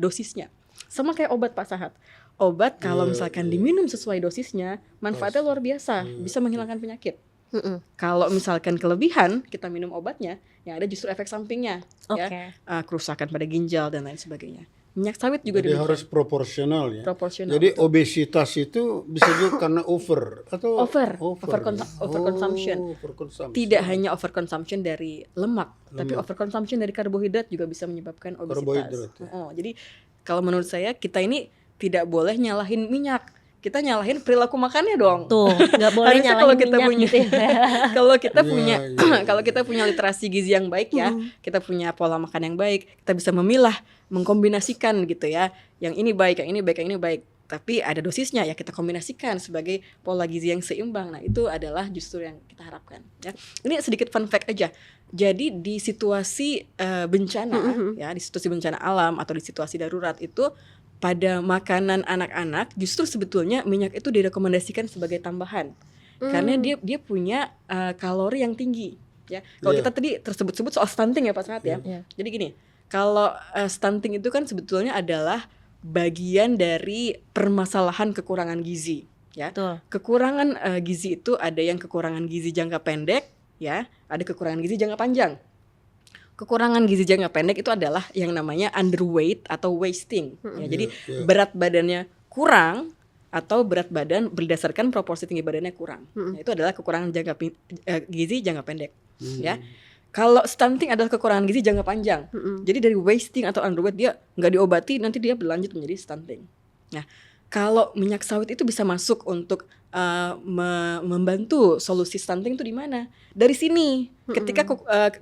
dosisnya. Sama kayak obat Pak Sahat. Obat kalau misalkan diminum sesuai dosisnya, manfaatnya luar biasa, bisa menghilangkan penyakit. Kalau misalkan kelebihan kita minum obatnya, yang ada justru efek sampingnya, ya, kerusakan pada ginjal dan lain sebagainya. Minyak sawit juga Jadi harus proporsional ya. Jadi betul. obesitas itu bisa juga karena overconsumption. Tidak hanya overconsumption dari lemak, tapi overconsumption dari karbohidrat juga bisa menyebabkan obesitas. Jadi kalau menurut saya kita ini tidak boleh nyalahin minyak. Kita nyalahin perilaku makannya dong. Tuh, nggak boleh Harusnya nyalahin kalau kita minyak punya, gitu ya. kalau kita punya literasi gizi yang baik ya, kita punya pola makan yang baik, kita bisa memilah, mengkombinasikan gitu ya. Yang ini baik, yang ini baik, yang ini baik. Tapi ada dosisnya ya, kita kombinasikan sebagai pola gizi yang seimbang. Nah, itu adalah justru yang kita harapkan ya. Ini sedikit fun fact aja. Jadi di situasi bencana ya, di situasi bencana alam atau di situasi darurat itu, pada makanan anak-anak justru sebetulnya minyak itu direkomendasikan sebagai tambahan. Karena dia punya kalori yang tinggi ya. Kalau kita tadi tersebut-sebut soal stunting ya Pak Sahat ya. Jadi gini, kalau stunting itu kan sebetulnya adalah bagian dari permasalahan kekurangan gizi ya. Kekurangan gizi itu ada yang kekurangan gizi jangka pendek ya, ada kekurangan gizi jangka panjang. Kekurangan gizi jangka pendek itu adalah yang namanya underweight atau wasting ya. Jadi berat badannya kurang atau berat badan berdasarkan proporsi tinggi badannya kurang. Nah, itu adalah kekurangan gizi jangka pendek ya. Kalau stunting adalah kekurangan gizi jangka panjang. Jadi dari wasting atau underweight dia nggak diobati, nanti dia berlanjut menjadi stunting. Nah, kalau minyak sawit itu bisa masuk untuk membantu solusi stunting itu di mana? Dari sini. Ketika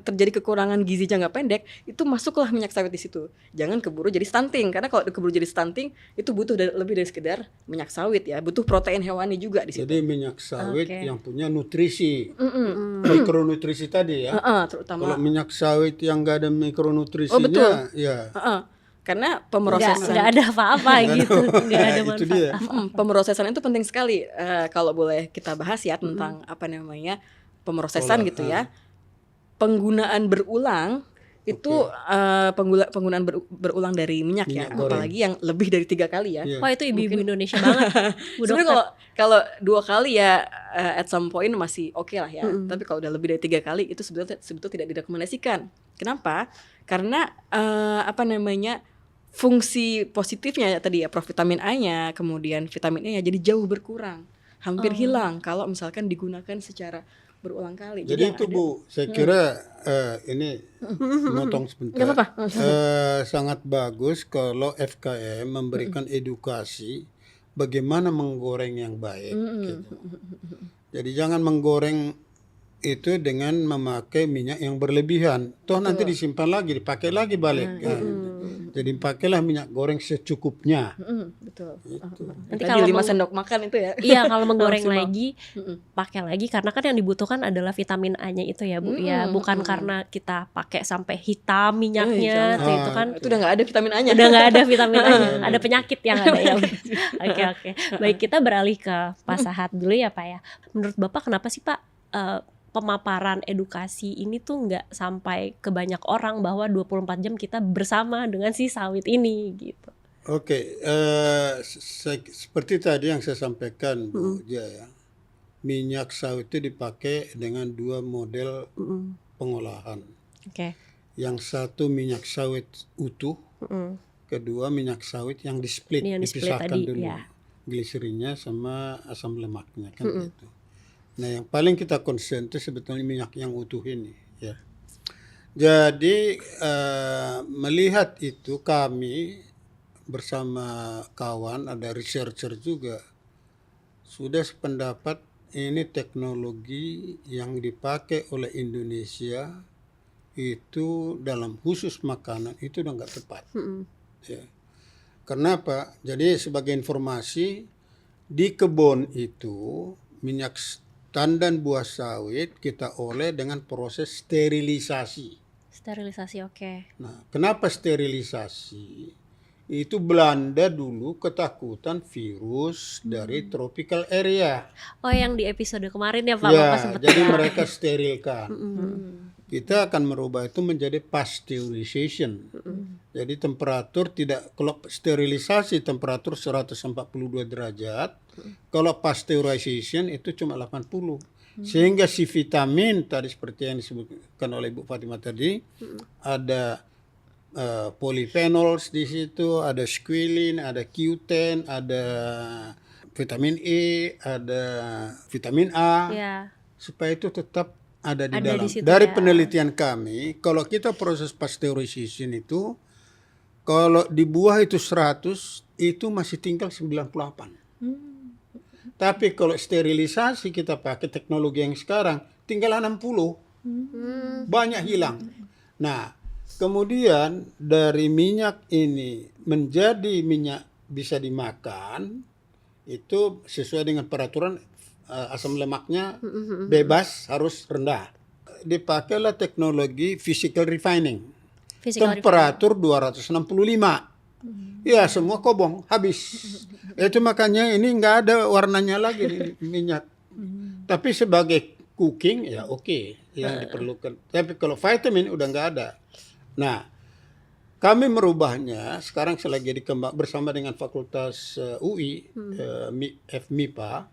terjadi kekurangan gizi jangka pendek, itu masuklah minyak sawit di situ. Jangan keburu jadi stunting, karena kalau keburu jadi stunting itu butuh lebih dari sekedar minyak sawit ya, butuh protein hewani juga di situ. Jadi minyak sawit yang punya nutrisi, mikronutrisi tadi ya. Terutama kalau minyak sawit yang nggak ada mikronutrisinya, betul. Ya. Karena pemrosesan nggak ada apa-apa gitu, nggak ada itu dia. Pemrosesan itu penting sekali. Kalau boleh kita bahas ya tentang pemrosesan gitu ya. Penggunaan berulang itu penggunaan berulang dari minyak ya, apalagi yang lebih dari 3 kali ya. Wah, itu ibu-ibu Indonesia banget. Sebenarnya kalau 2 kali ya at some point masih oke lah ya. Tapi kalau udah lebih dari 3 kali itu sebetulnya tidak direkomendasikan. Kenapa? Karena fungsi positifnya ya tadi ya, provitamin A-nya, kemudian vitamin E-nya jadi jauh berkurang, hampir hilang kalau misalkan digunakan secara berulang kali. Jadi itu Bu, saya kira ini motong sebentar. Gak apa-apa. Sangat bagus kalau FKM memberikan edukasi bagaimana menggoreng yang baik. Gitu. Jadi jangan menggoreng itu dengan memakai minyak yang berlebihan. Toh nanti disimpan lagi, dipakai lagi balik. Jadi pakailah minyak goreng secukupnya. Betul. Nanti Tadi kalau 5 sendok makan itu ya. Iya, kalau menggoreng Maksimal. lagi pakai lagi karena kan yang dibutuhkan adalah vitamin A-nya itu ya, Bu. Ya, bukan karena kita pakai sampai hitam minyaknya, jangan. itu kan Itu udah nggak ada vitamin A-nya. udah nggak ada vitamin A-nya, ada penyakit yang ada ya. Oke. Baik, kita beralih ke Pak Sahat dulu ya, Pak ya. Menurut Bapak kenapa sih, Pak, pemaparan edukasi ini tuh nggak sampai ke banyak orang bahwa 24 jam kita bersama dengan si sawit ini gitu. Oke, seperti tadi yang saya sampaikan Bu Jaya, minyak sawit itu dipakai dengan 2 model pengolahan. Oke. Yang satu minyak sawit utuh, kedua minyak sawit yang di-split, Yang di-split dipisahkan tadi, dulu, ya. gliserinnya sama asam lemaknya kan gitu. Nah, yang paling kita concern itu sebetulnya minyak yang utuh ini, ya. Jadi melihat itu kami bersama kawan, ada researcher juga, sudah sependapat ini teknologi yang dipakai oleh Indonesia itu dalam khusus makanan itu udah nggak tepat. Ya. Kenapa? Jadi sebagai informasi, di kebun itu minyak tandan buah sawit kita olah dengan proses sterilisasi. Sterilisasi, oke. Nah, kenapa sterilisasi? Itu Belanda dulu ketakutan virus dari tropical area. Oh, yang di episode kemarin ya Pak, Ya, Bapak sempat jadi bilang. mereka sterilkan. Kita akan merubah itu menjadi pasteurization. Jadi temperatur tidak, kalau sterilisasi temperatur 142 derajat, kalau pasteurization itu cuma 80. Sehingga si vitamin tadi seperti yang disebutkan oleh Bu Fatimah tadi, ada polyphenols di situ, ada squalene, ada Q10, ada vitamin E, ada vitamin A, Ya. supaya itu tetap ada di Ada dalam. di situ Dari ya. penelitian kami, kalau kita proses pasteurization itu, kalau di buah itu 100, itu masih tinggal 98. Tapi kalau sterilisasi kita pakai teknologi yang sekarang, tinggal 60. Banyak hilang. Nah, kemudian dari minyak ini menjadi minyak bisa dimakan, itu sesuai dengan peraturan asam lemaknya bebas, harus rendah. Dipakailah teknologi physical refining. Temperatur 265. Ya, semua kobong, habis. Itu makanya ini nggak ada warnanya lagi nih, minyak. Tapi sebagai cooking ya oke, yang diperlukan. Tapi kalau vitamin udah nggak ada. Nah, kami merubahnya sekarang selagi dikembang bersama dengan Fakultas UI, FMIPA,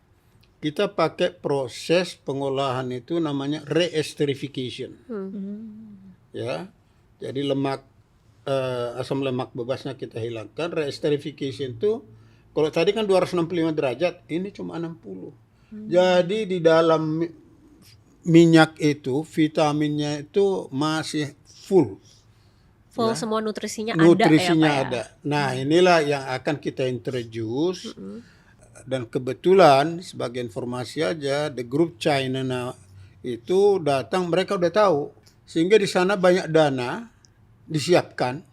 kita pakai proses pengolahan itu namanya reesterification. Ya, jadi lemak asam lemak bebasnya kita hilangkan. Reesterification itu kalau tadi kan 265 derajat, ini cuma 60. Jadi di dalam minyak itu vitaminnya itu masih full. Full semua nutrisinya, Nutrisinya ada ya Pak ya. ada. Nah, inilah yang akan kita introduce. Dan kebetulan sebagai informasi aja, the group China itu datang, mereka udah tahu. Sehingga di sana banyak dana disiapkan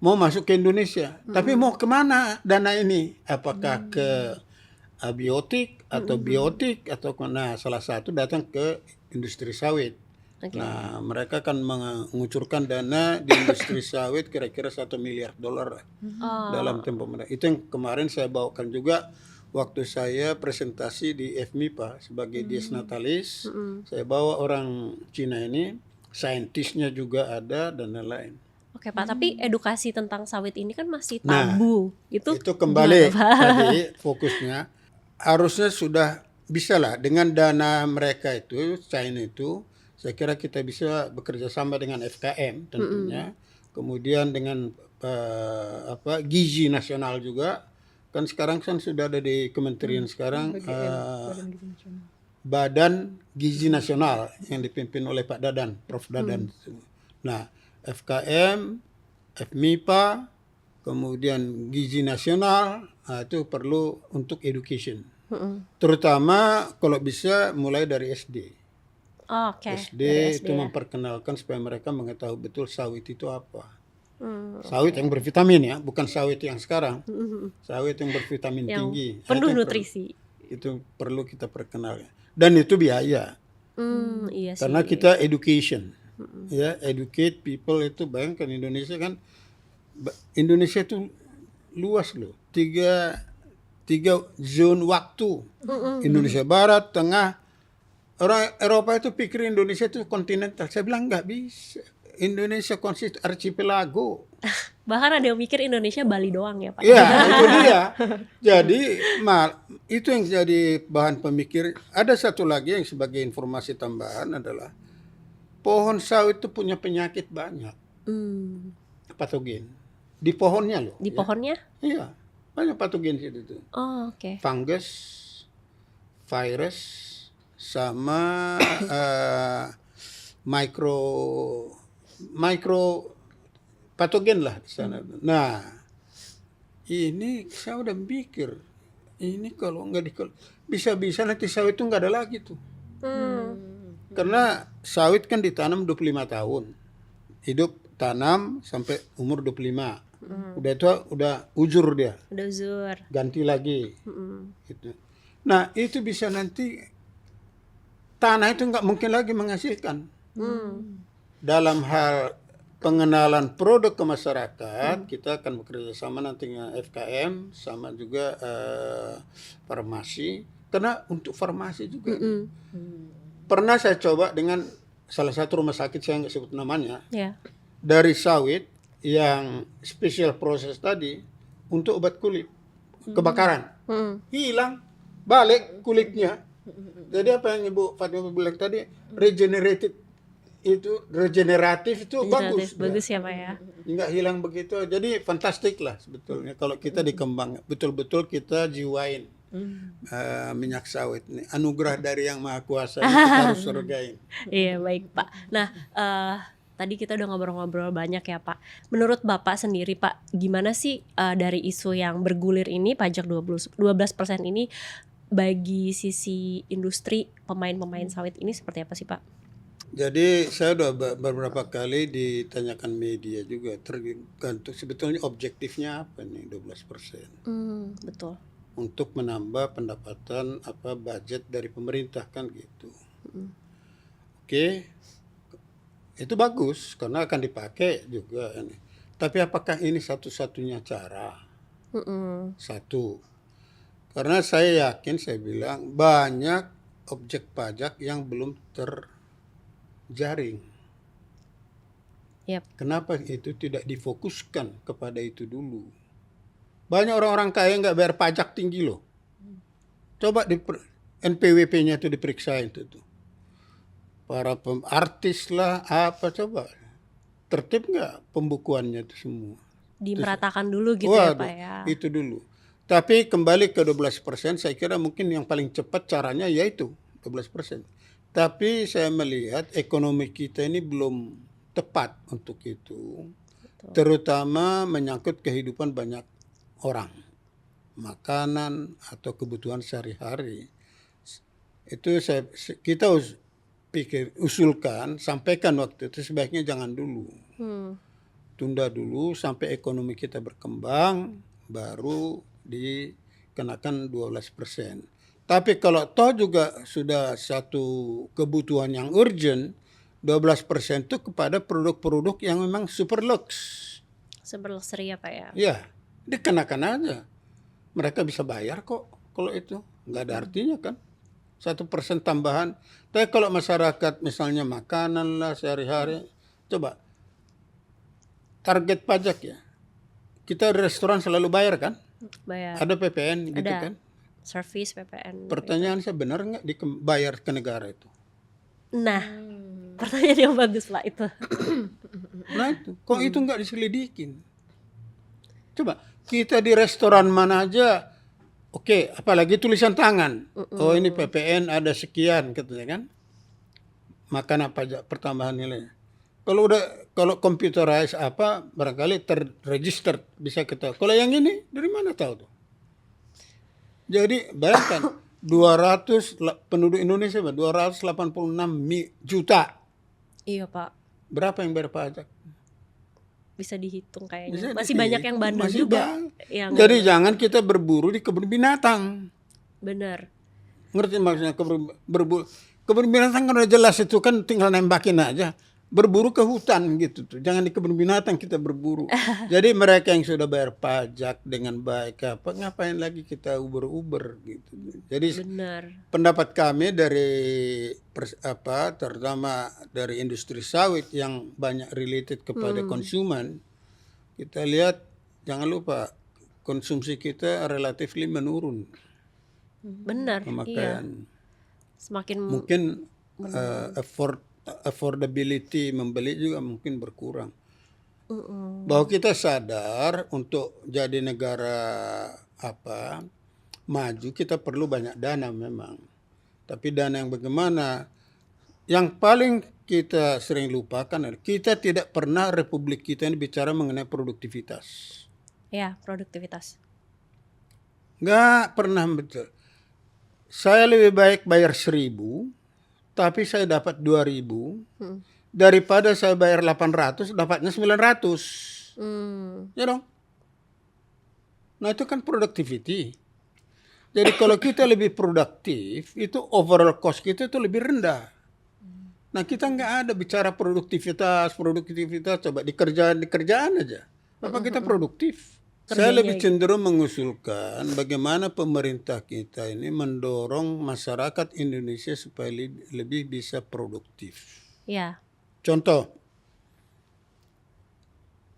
mau masuk ke Indonesia. Tapi mau kemana dana ini? Apakah ke abiotik atau biotik atau nah salah satu datang ke industri sawit. Nah, mereka akan mengucurkan dana di industri sawit kira-kira $1 miliar dalam tempo mereka. Itu yang kemarin saya bawakan juga waktu saya presentasi di FMIPA sebagai Dies Natalis. Saya bawa orang Cina ini, saintisnya juga ada dan lain-lain. Oke Pak, tapi edukasi tentang sawit ini kan masih tabu. Itu kembali gimana, Pak? tadi fokusnya harusnya sudah bisa lah dengan dana mereka itu, China itu, saya kira kita bisa bekerja sama dengan FKM tentunya, kemudian dengan gizi nasional juga, kan sekarang kan sudah ada di kementerian sekarang Badan Gizi Nasional yang dipimpin oleh Pak Dadan, Prof. Dadan. Nah, FKM, FMIPA, kemudian gizi nasional, itu perlu untuk education. Terutama kalau bisa mulai dari SD. Oke. SD Dari itu SD ya. memperkenalkan supaya mereka mengetahui betul sawit itu apa. Sawit yang bervitamin ya, bukan sawit yang sekarang. Sawit yang bervitamin Yang tinggi. penuh Itu yang nutrisi. itu perlu kita perkenalkan. Dan itu biaya. Iya sih. Karena kita education. Ya, educate people itu, bayangkan Indonesia kan, Indonesia itu luas loh. Tiga zone waktu. Indonesia Barat, Tengah. Orang Eropa itu pikir Indonesia itu kontinental. Saya bilang nggak bisa. Indonesia konsist archipelago. Bahkan ada yang mikir Indonesia Bali doang ya Pak. Iya, itu dia. Jadi, itu yang jadi bahan pemikir. Ada satu lagi yang sebagai informasi tambahan adalah pohon sawit itu punya penyakit banyak, patogen. Di pohonnya loh. Di pohonnya? Iya, banyak patogen itu. Oh, oke. Fungus, virus, sama mikro patogen lah di sana. Nah, ini saya udah mikir, ini kalau nggak bisa-bisa nanti sawit itu nggak ada lagi tuh. Karena sawit kan ditanam 25 tahun. Hidup tanam sampai umur 25. Udah itu udah uzur dia. Udah uzur. Ganti lagi. Gitu. Nah, itu bisa nanti tanah itu nggak mungkin lagi menghasilkan. Dalam hal pengenalan produk ke masyarakat, kita akan bekerja sama nanti dengan FKM, sama juga farmasi. Karena untuk farmasi juga. Pernah saya coba dengan salah satu rumah sakit, saya nggak sebut namanya, dari sawit yang special proses tadi untuk obat kulit, kebakaran. Hilang, balik kulitnya. Jadi apa yang Ibu Fatima bilang tadi, regeneratif itu bagus. Bagus ya Pak ya. Nggak hilang begitu. Jadi fantastik lah sebetulnya kalau kita dikembang, betul-betul kita jiwain minyak sawit ini. Anugerah dari Yang Maha Kuasa, kita harus surgain. Iya baik Pak. Nah tadi kita udah ngobrol-ngobrol banyak ya Pak. Menurut Bapak sendiri Pak, gimana sih dari isu yang bergulir ini, pajak 12% ini, bagi sisi industri pemain-pemain sawit ini seperti apa sih Pak? Jadi saya udah beberapa kali ditanyakan media juga, tergantung sebetulnya objektifnya apa nih 12%. Betul. Untuk menambah pendapatan budget dari pemerintah kan gitu. Oke. Itu bagus karena akan dipakai juga ini. Tapi apakah ini satu-satunya cara? Satu. Karena saya yakin, saya bilang banyak objek pajak yang belum terjaring. Kenapa itu tidak difokuskan kepada itu dulu? Banyak orang-orang kaya nggak bayar pajak tinggi loh. Coba NPWP-nya itu diperiksa itu tuh. Para artis lah, apa coba. Tertib nggak pembukuannya itu semua? Dimeratakan dulu gitu ya Pak ya? Itu dulu. Tapi kembali ke 12%, saya kira mungkin yang paling cepat caranya yaitu 12%. Tapi saya melihat ekonomi kita ini belum tepat untuk itu. Betul. Terutama menyangkut kehidupan banyak orang, makanan atau kebutuhan sehari-hari. Itu kita usulkan, sampaikan waktu itu sebaiknya jangan dulu. Tunda dulu sampai ekonomi kita berkembang, baru dikenakan 12%. Tapi kalau toh juga sudah satu kebutuhan yang urgent, 12% itu kepada produk-produk yang memang super lux. Super luxury ya Pak ya? Ya. Dikenakan aja, mereka bisa bayar kok. Kalau itu nggak ada artinya kan, 1% tambahan. Tapi kalau masyarakat misalnya makanan lah sehari-hari, coba target pajak ya, kita di restoran selalu bayar kan? Bayar. Ada PPN gitu ada. kan? Service PPN. Pertanyaan saya, benar nggak dibayar ke negara itu? Nah, pertanyaan yang bagus Pak itu. Nah itu, kok itu nggak diselidikin? Coba kita di restoran mana aja, oke, apalagi tulisan tangan. Oh ini PPN ada sekian katanya kan. Makan apa aja pertambahan nilai. Kalau computerized apa barangkali terregister bisa kita. Kalau yang ini dari mana tahu tuh? Jadi bayangkan penduduk Indonesia 286 juta. Iya Pak, Berapa yang bayar pajak? bisa dihitung kayaknya. Bisa Masih banyak yang bandel masih juga. Yang Jadi jangan kita berburu di kebun binatang. benar. Ngerti maksudnya berburu? Kebun binatang kan udah jelas itu kan tinggal nembakin aja. Berburu ke hutan gitu tuh. Jangan di kebun binatang kita berburu. Jadi mereka yang sudah bayar pajak dengan baik apa ngapain lagi kita uber-uber gitu. Jadi Benar. pendapat kami dari terutama dari industri sawit yang banyak related kepada konsumen, kita lihat jangan lupa konsumsi kita relatif menurun Benar. Iya. pemakaian. Semakin Mungkin affordability membeli juga mungkin berkurang. Bahwa kita sadar untuk jadi negara maju kita perlu banyak dana memang. Tapi dana yang bagaimana? Yang paling kita sering lupakan adalah kita tidak pernah republik kita ini bicara mengenai produktivitas. ya produktivitas. Nggak pernah betul. Saya lebih baik bayar 1.000, tapi saya dapat 2.000 daripada saya bayar 800 dapatnya 900. Ya dong. Nah itu kan productivity. Jadi kalau kita lebih produktif, itu overall cost kita itu lebih rendah. Nah kita nggak ada bicara produktivitas, coba di kerjaan aja. Apa kita produktif? Saya lebih cenderung mengusulkan bagaimana pemerintah kita ini mendorong masyarakat Indonesia supaya lebih bisa produktif. Ya. Contoh,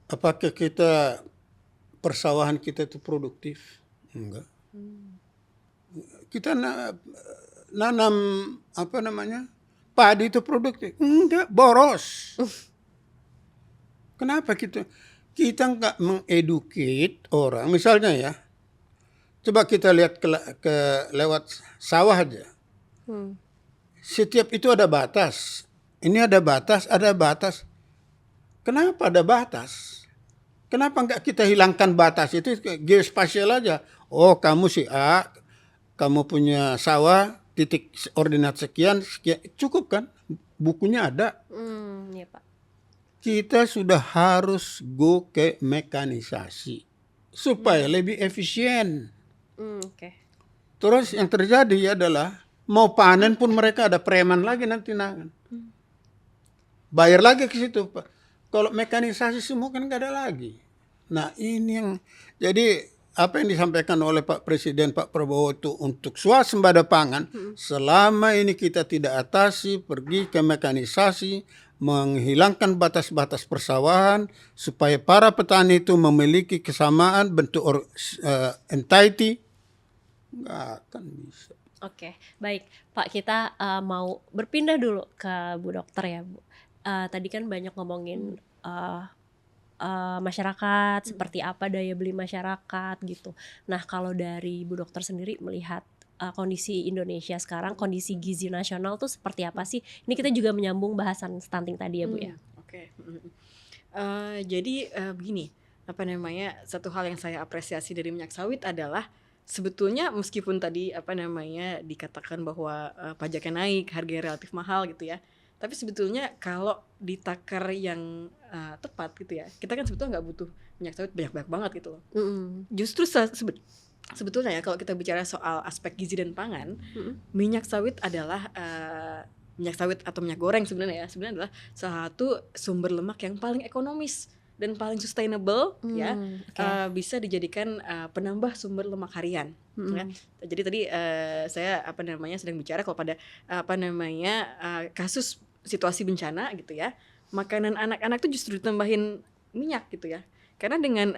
apakah persawahan kita itu produktif? Enggak. Kita nanam padi itu produktif? Enggak, boros. Kenapa kita nggak mengeducate orang? Misalnya ya, coba kita lihat lewat sawah aja. Setiap itu ada batas. Ini ada batas, ada batas. Kenapa ada batas? Kenapa nggak kita hilangkan batas itu geospasial aja? Oh kamu si A, kamu punya sawah titik ordinat sekian, cukup kan? Bukunya ada. Ya Pak. Kita sudah harus go ke mekanisasi supaya lebih efisien. Oke. Terus yang terjadi adalah mau panen pun mereka ada preman lagi nanti bayar lagi ke situ Pak. Kalau mekanisasi semua kan nggak ada lagi. Nah ini yang jadi apa yang disampaikan oleh Pak Presiden Pak Prabowo itu untuk swasembada pangan selama ini kita tidak atasi pergi ke mekanisasi, menghilangkan batas-batas persawahan supaya para petani itu memiliki kesamaan bentuk entity, nggak akan bisa. Oke, baik Pak, kita mau berpindah dulu ke Bu Dokter ya Bu. Tadi kan banyak ngomongin masyarakat, seperti apa daya beli masyarakat gitu. Nah kalau dari Bu Dokter sendiri melihat kondisi Indonesia sekarang, kondisi gizi nasional tuh seperti apa sih? Ini kita juga menyambung bahasan stunting tadi ya Bu ya. Oke. Jadi begini, satu hal yang saya apresiasi dari minyak sawit adalah sebetulnya meskipun tadi dikatakan bahwa pajaknya naik, harganya relatif mahal gitu ya. Tapi sebetulnya kalau ditakar yang tepat gitu ya, kita kan sebetulnya nggak butuh minyak sawit banyak-banyak banget gitu loh. Justru sebetulnya ya kalau kita bicara soal aspek gizi dan pangan, minyak sawit adalah minyak sawit atau minyak goreng sebenarnya adalah salah satu sumber lemak yang paling ekonomis dan paling sustainable bisa dijadikan penambah sumber lemak harian. Ya. Jadi tadi saya sedang bicara kalau pada kasus situasi bencana gitu ya, makanan anak-anak tuh justru ditambahin minyak gitu ya. Karena dengan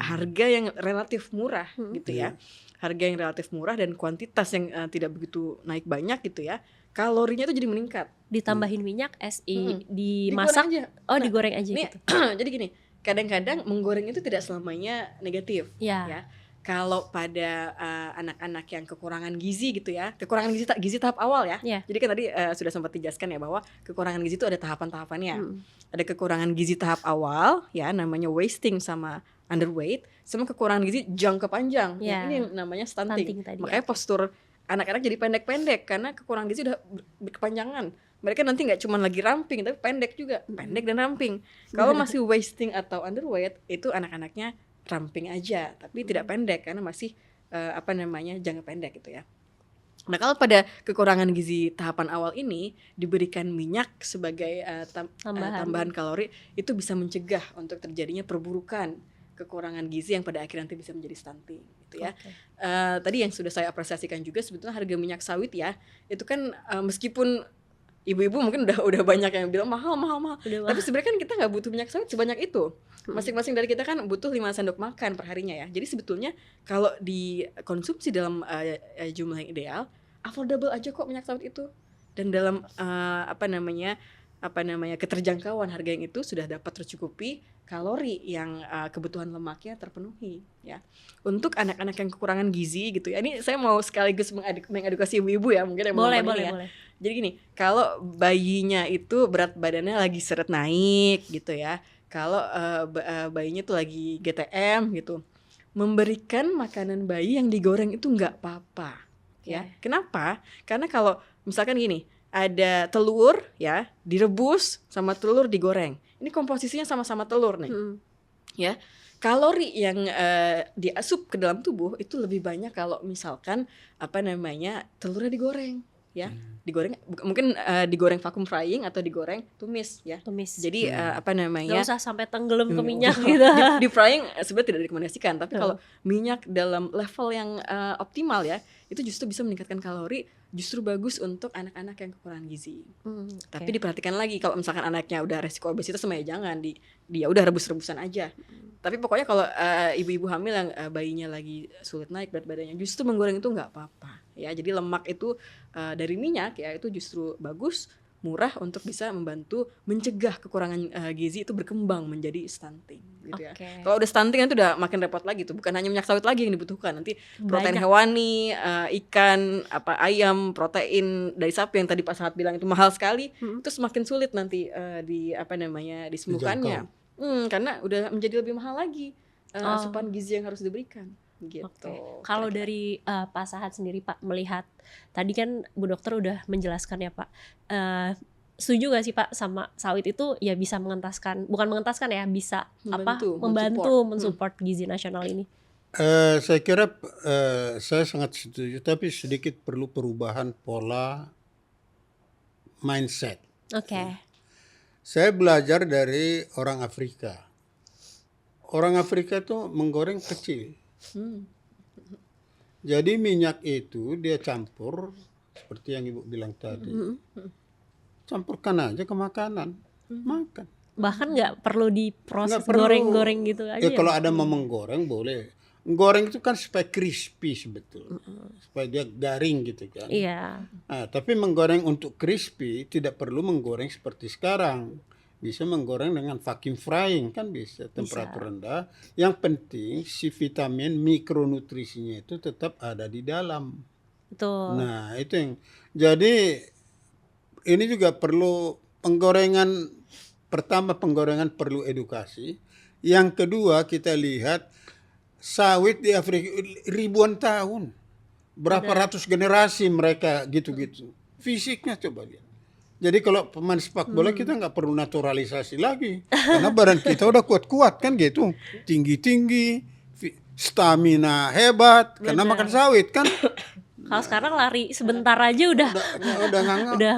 harga yang relatif murah gitu ya. Harga yang relatif murah dan kuantitas yang tidak begitu naik banyak gitu ya. Kalorinya tuh jadi meningkat. Ditambahin minyak, dimasak, digoreng aja nih, gitu. Jadi gini, kadang-kadang menggoreng itu tidak selamanya negatif. Ya. kalau pada anak-anak yang kekurangan gizi gitu ya, kekurangan gizi tahap awal ya. Iya. Jadi kan tadi sudah sempat dijelaskan ya bahwa kekurangan gizi itu ada tahapan-tahapannya. Ada kekurangan gizi tahap awal ya, namanya wasting sama underweight, sama kekurangan gizi jangka panjang. Ya. Ini yang namanya stunting. Stunting tadi, Makanya postur anak-anak jadi pendek-pendek karena kekurangan gizi udah berkepanjangan. Mereka nanti nggak cuma lagi ramping tapi pendek juga, pendek dan ramping. Kalau masih wasting atau underweight itu anak-anaknya ramping aja tapi tidak pendek karena masih jangka pendek gitu ya. Nah, kalau pada kekurangan gizi tahapan awal ini diberikan minyak sebagai tambahan kalori, itu bisa mencegah untuk terjadinya perburukan kekurangan gizi yang pada akhirnya nanti bisa menjadi stunting gitu ya. Tadi yang sudah saya apresiasikan juga sebetulnya harga minyak sawit ya, itu kan meskipun ibu-ibu mungkin udah banyak yang bilang mahal. Tapi sebenarnya kan kita nggak butuh minyak sawit sebanyak itu. Masing-masing dari kita kan butuh 5 sendok makan per harinya ya. Jadi sebetulnya kalau dikonsumsi dalam jumlah yang ideal, affordable aja kok minyak sawit itu. Dan dalam keterjangkauan harga yang itu sudah dapat tercukupi kalori yang kebutuhan lemaknya terpenuhi ya. Untuk anak-anak yang kekurangan gizi gitu ya. Ini saya mau sekaligus mengedukasi ibu-ibu ya, mungkin yang menonton ini ya. Boleh. Jadi gini, kalau bayinya itu berat badannya lagi seret naik gitu ya. Kalau bayinya tuh lagi GTM gitu. Memberikan makanan bayi yang digoreng itu nggak apa-apa ya. Kenapa? Karena kalau misalkan gini, ada telur ya, direbus sama telur digoreng. Ini komposisinya sama-sama telur nih. Ya. Kalori yang diasup ke dalam tubuh itu lebih banyak kalau misalkan telurnya digoreng ya. Digoreng mungkin digoreng vacuum frying atau digoreng tumis ya. Jadi nggak usah sampai tenggelam ke minyak gitu. Di frying sebenarnya tidak direkomendasikan, tapi kalau minyak dalam level yang optimal ya, itu justru bisa meningkatkan kalori, justru bagus untuk anak-anak yang kekurangan gizi. Tapi diperhatikan lagi kalau misalkan anaknya udah resiko obesitas ya jangan dia udah rebus-rebusan aja. Tapi pokoknya kalau ibu-ibu hamil yang bayinya lagi sulit naik berat badannya, justru menggoreng itu nggak apa-apa ya. Jadi lemak itu dari minyak ya itu justru bagus, murah untuk bisa membantu mencegah kekurangan gizi itu berkembang menjadi stunting gitu ya. Kalau udah stunting itu udah makin repot lagi tuh, bukan hanya minyak sawit lagi yang dibutuhkan, nanti protein hewani, ikan, ayam, protein dari sapi yang tadi Pak Sahat bilang itu mahal sekali, itu semakin sulit nanti disembuhkannya. Karena udah menjadi lebih mahal lagi asupan gizi yang harus diberikan gitu. Kalau dari Pak Sahat sendiri Pak melihat tadi kan Bu Dokter udah menjelaskan ya Pak, setuju gak sih Pak sama sawit itu ya bisa bukan mengentaskan ya, bisa membantu mensupport gizi nasional ini? Saya kira saya sangat setuju, tapi sedikit perlu perubahan pola mindset. Saya belajar dari orang Afrika. Orang Afrika itu menggoreng kecil. Jadi minyak itu dia campur seperti yang Ibu bilang tadi. Campurkan aja ke makanan, makan. Bahkan nggak perlu diproses goreng-goreng gitu aja. Kalau ada mau menggoreng boleh. Goreng itu kan supaya crispy sebetulnya, supaya dia garing gitu kan. Iya. Nah, tapi menggoreng untuk crispy tidak perlu menggoreng seperti sekarang. Bisa menggoreng dengan vacuum frying kan bisa, temperatur rendah. Yang penting si vitamin mikronutrisinya itu tetap ada di dalam. Betul. Nah itu yang jadi ini juga perlu penggorengan. Pertama penggorengan perlu edukasi. Yang kedua kita lihat sawit di Afrika ribuan tahun, berapa ratus generasi mereka gitu-gitu. Fisiknya coba lihat. Jadi kalau pemain sepak bola kita nggak perlu naturalisasi lagi, karena badan kita udah kuat-kuat kan gitu, tinggi-tinggi, stamina hebat, karena makan sawit kan. Kalau sekarang lari sebentar aja udah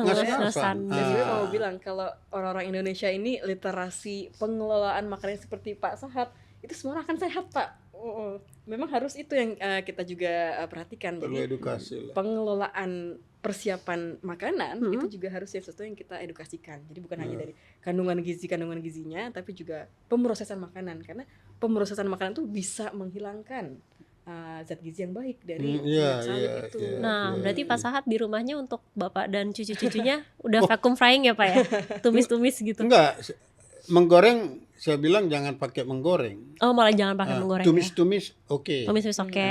ngos-ngosan. Jadi mau bilang kalau orang-orang Indonesia ini literasi pengelolaan makanan seperti Pak Sahat itu semua akan sehat Pak. Memang harus itu yang kita juga perhatikan. Perlu jadi edukasi lah. Pengelolaan persiapan makanan itu juga harus sesuatu yang kita edukasikan. Jadi bukan hanya dari kandungan gizinya, tapi juga pemrosesan makanan, karena pemrosesan makanan itu bisa menghilangkan zat gizi yang baik dari minyak sawit itu. Berarti Pak Sahat di rumahnya untuk Bapak dan cucu-cucunya udah vacuum frying ya Pak ya? Tumis-tumis gitu. Enggak, menggoreng saya bilang jangan pakai menggoreng. Oh, malah jangan pakai menggoreng ya. Tumis-tumis oke. Tumis oke.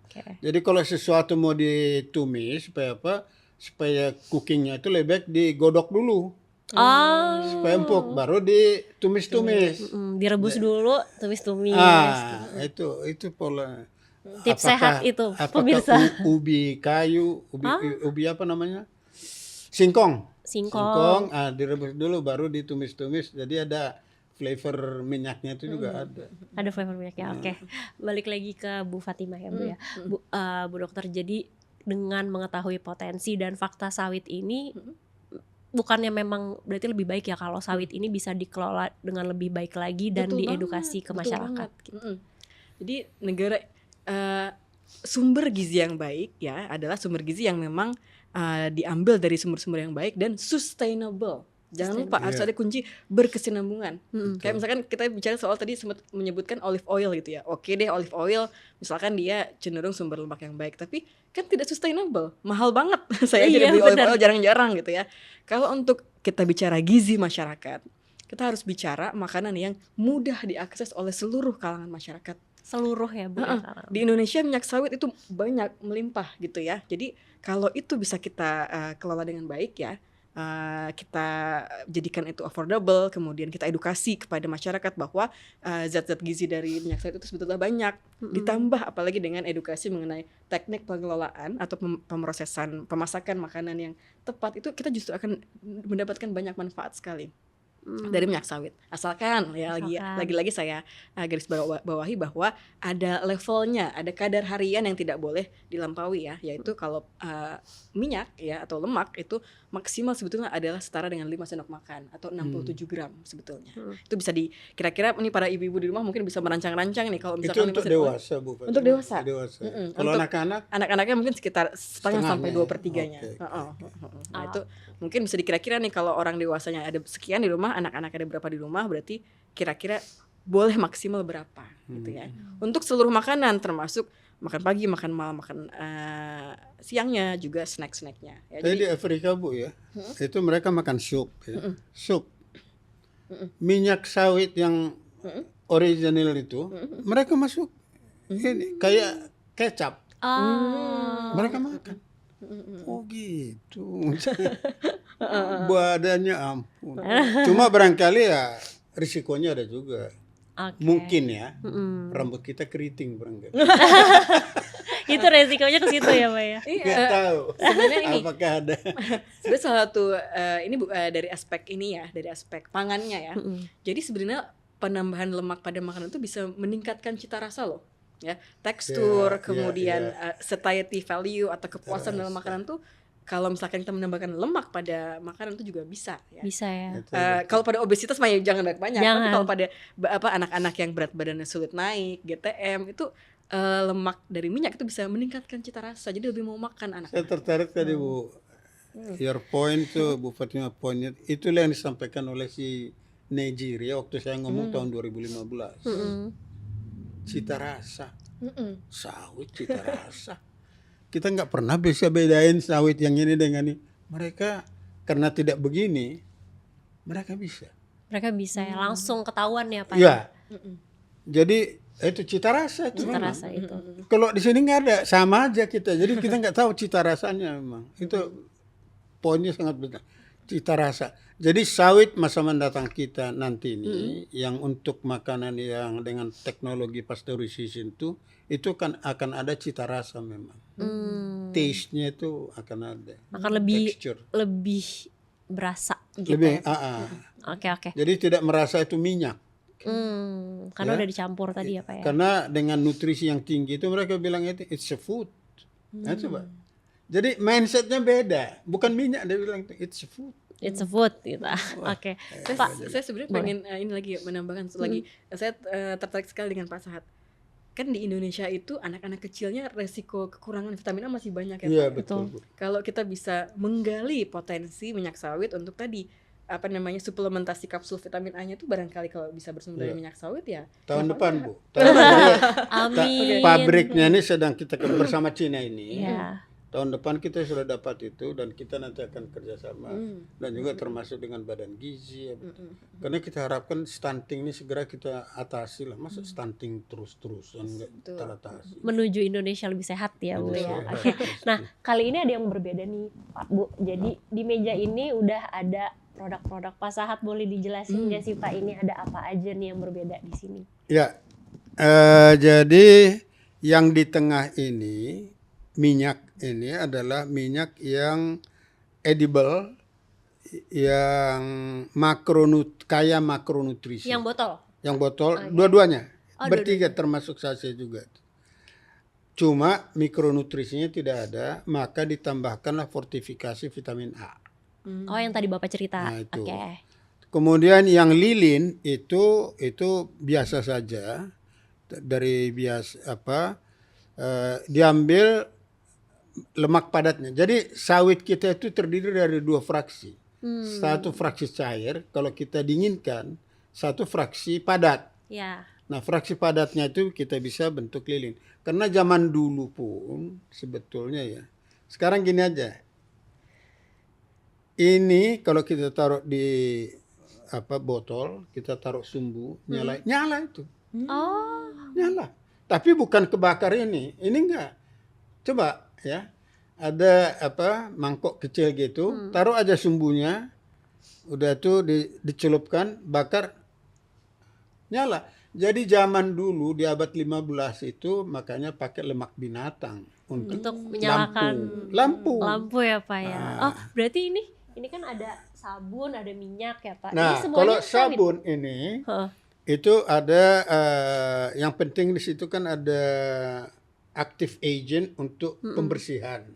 Oke. Jadi kalau sesuatu mau ditumis supaya apa? Supaya cookingnya itu lebih baik digodok dulu. Oh. Supaya empuk, baru ditumis-tumis. Direbus dulu, tumis-tumis. Itu pola. Tips sehat itu, apakah pemirsa. ubi kayu, ubi apa namanya? Singkong. Singkong. Direbus dulu baru ditumis-tumis. Jadi ada flavor minyaknya itu juga ada. Ada flavor minyaknya. Oke. Balik lagi ke Bu Fatimah ya, Bu ya. Bu dokter, jadi dengan mengetahui potensi dan fakta sawit ini, bukannya memang berarti lebih baik ya kalau sawit ini bisa dikelola dengan lebih baik lagi dan Betul diedukasi banget, ke betul masyarakat banget. gitu. Jadi negara sumber gizi yang baik ya adalah sumber gizi yang memang diambil dari sumber-sumber yang baik dan sustainable. Jangan lupa harus ada kunci berkesinambungan. Kayak misalkan kita bicara soal tadi sempat menyebutkan olive oil gitu ya. Oke deh, olive oil misalkan dia cenderung sumber lemak yang baik, tapi kan tidak sustainable, mahal banget. Saya jadi beli olive oil jarang-jarang gitu ya. Kalau untuk kita bicara gizi masyarakat, kita harus bicara makanan yang mudah diakses oleh seluruh kalangan masyarakat. Seluruh ya, Bu. Di Indonesia minyak sawit itu banyak, melimpah gitu ya. Jadi kalau itu bisa kita kelola dengan baik ya, kita jadikan itu affordable, kemudian kita edukasi kepada masyarakat bahwa zat-zat gizi dari minyak sawit itu sebetulnya banyak. Ditambah apalagi dengan edukasi mengenai teknik pengelolaan atau pemrosesan, pemasakan makanan yang tepat, itu kita justru akan mendapatkan banyak manfaat sekali dari minyak sawit. Asalkan ya lagi-lagi saya garis bawahi bahwa ada levelnya, ada kadar harian yang tidak boleh dilampaui ya, yaitu kalau minyak ya atau lemak itu maksimal sebetulnya adalah setara dengan 5 sendok makan atau 67 gram sebetulnya. Itu bisa kira-kira ini para ibu-ibu di rumah mungkin bisa merancang-rancang nih kalau misalkan itu untuk dewasa, Bu. Untuk dewasa. Kalau anak-anak? Anak-anaknya mungkin sekitar setengah sampai 2/3-nya. Nah itu mungkin bisa dikira-kira nih kalau orang dewasanya ada sekian di rumah, anak-anak ada berapa di rumah, berarti kira-kira boleh maksimal berapa gitu ya. Untuk seluruh makanan termasuk makan pagi, makan malam, makan siangnya juga snack-snacknya. Ya, Jadi di Afrika, Bu ya, itu mereka makan sup ya. Sup. Minyak sawit yang original itu, mereka masuk ini kayak kecap. Mereka makan. Oh gitu. Badannya ampun. Cuma barangkali ya risikonya ada juga. Mungkin ya. Rambut kita keriting barangkali. Itu resikonya ke situ ya, Pak ya. Nggak tahu. Sebenarnya ini apakah ada. sebenarnya salah satu ini dari aspek ini ya, dari aspek pangannya ya. Jadi sebenarnya penambahan lemak pada makanan itu bisa meningkatkan cita rasa loh. Ya, tekstur, kemudian satiety value atau kepuasan dalam makanan tuh kalau misalkan kita menambahkan lemak pada makanan itu juga bisa ya. Bisa ya. Kalau pada obesitas mah ya jangan banyak-banyak. Jangan. Tapi kalau pada anak-anak yang berat badannya sulit naik, GTM itu lemak dari minyak itu bisa meningkatkan cita rasa. Jadi lebih mau makan anak. Saya tertarik tadi, Bu. Your point tuh, Bu Fatimah, poinnya itulah yang disampaikan oleh si Nigeria waktu saya ngomong tahun 2015. Cita rasa. Sawit cita rasa. Kita nggak pernah bisa bedain sawit yang ini dengan ini. Mereka karena tidak begini, mereka bisa. Mereka bisa ya langsung ketahuan ya, Pak. Ya. Jadi itu cita rasa itu. Cita memang. rasa itu. Kalau di sini nggak ada, sama aja kita. Jadi kita nggak tahu cita rasanya memang. Itu poinnya sangat benar. Cita rasa. Jadi sawit masa mendatang kita nanti ini yang untuk makanan yang dengan teknologi pasteurization itu kan akan ada cita rasa memang. Taste-nya itu akan ada. Akan lebih texture. lebih berasa gitu. Lebih Oke. Jadi tidak merasa itu minyak. Karena udah dicampur tadi ya, Pak ya. Karena dengan nutrisi yang tinggi itu mereka bilang itu it's a food. Nah, coba. Jadi mindsetnya beda, bukan minyak, dia bilang it's a food. It's a food gitu. Oke. Saya sebenarnya pengen ini lagi menambahkan satu lagi. Saya tertarik sekali dengan Pak Sahat. Kan di Indonesia itu anak-anak kecilnya resiko kekurangan vitamin A masih banyak ya Pak. Iya betul. Kalau kita bisa menggali potensi minyak sawit untuk tadi suplementasi kapsul vitamin A-nya itu barangkali kalau bisa bersumber dari minyak sawit ya. Tahun depan Bu. Amin. Pabriknya ini sedang kita bersama Cina ini. Tahun depan kita sudah dapat itu dan kita nanti akan kerjasama dan juga termasuk dengan Badan Gizi. Karena kita harapkan stunting ini segera kita atasi lah. Masa stunting terus-terusan nggak teratasi. Menuju Indonesia lebih sehat ya Bu ya. Oke. Nah kali ini ada yang berbeda nih Pak Bu. Jadi di meja ini udah ada produk-produk Pak Sahat, boleh dijelasin nggak sih Pak ini ada apa aja nih yang berbeda di sini? Ya, jadi yang di tengah ini minyak ini adalah minyak yang edible, yang kaya makronutrisi. Yang botol? Yang botol, dua-duanya, Oh, bertiga termasuk sachet juga. Cuma mikronutrisinya tidak ada, maka ditambahkanlah fortifikasi vitamin A. Oh yang tadi Bapak cerita. Nah, itu. Oke. Kemudian yang lilin itu biasa saja, dari diambil lemak padatnya. Jadi sawit kita itu terdiri dari dua fraksi. Satu fraksi cair kalau kita dinginkan, satu fraksi padat. Ya. Nah, fraksi padatnya itu kita bisa bentuk lilin. Karena zaman dulu pun sebetulnya ya. Sekarang gini aja. Ini kalau kita taruh di botol, kita taruh sumbu, nyala itu. Oh. Nyala. Tapi bukan kebakar ini. Ini enggak. Coba ya. Ada mangkok kecil gitu, taruh aja sumbunya. Udah tuh dicelupkan, bakar, nyala. Jadi zaman dulu di abad 15 itu makanya pakai lemak binatang untuk menyalakan lampu ya Pak ya. Oh, berarti ini kan ada sabun, ada minyak ya Pak. Nah, ini kalau sawit. sabun ini itu ada yang penting di situ kan ada active agent untuk pembersihan.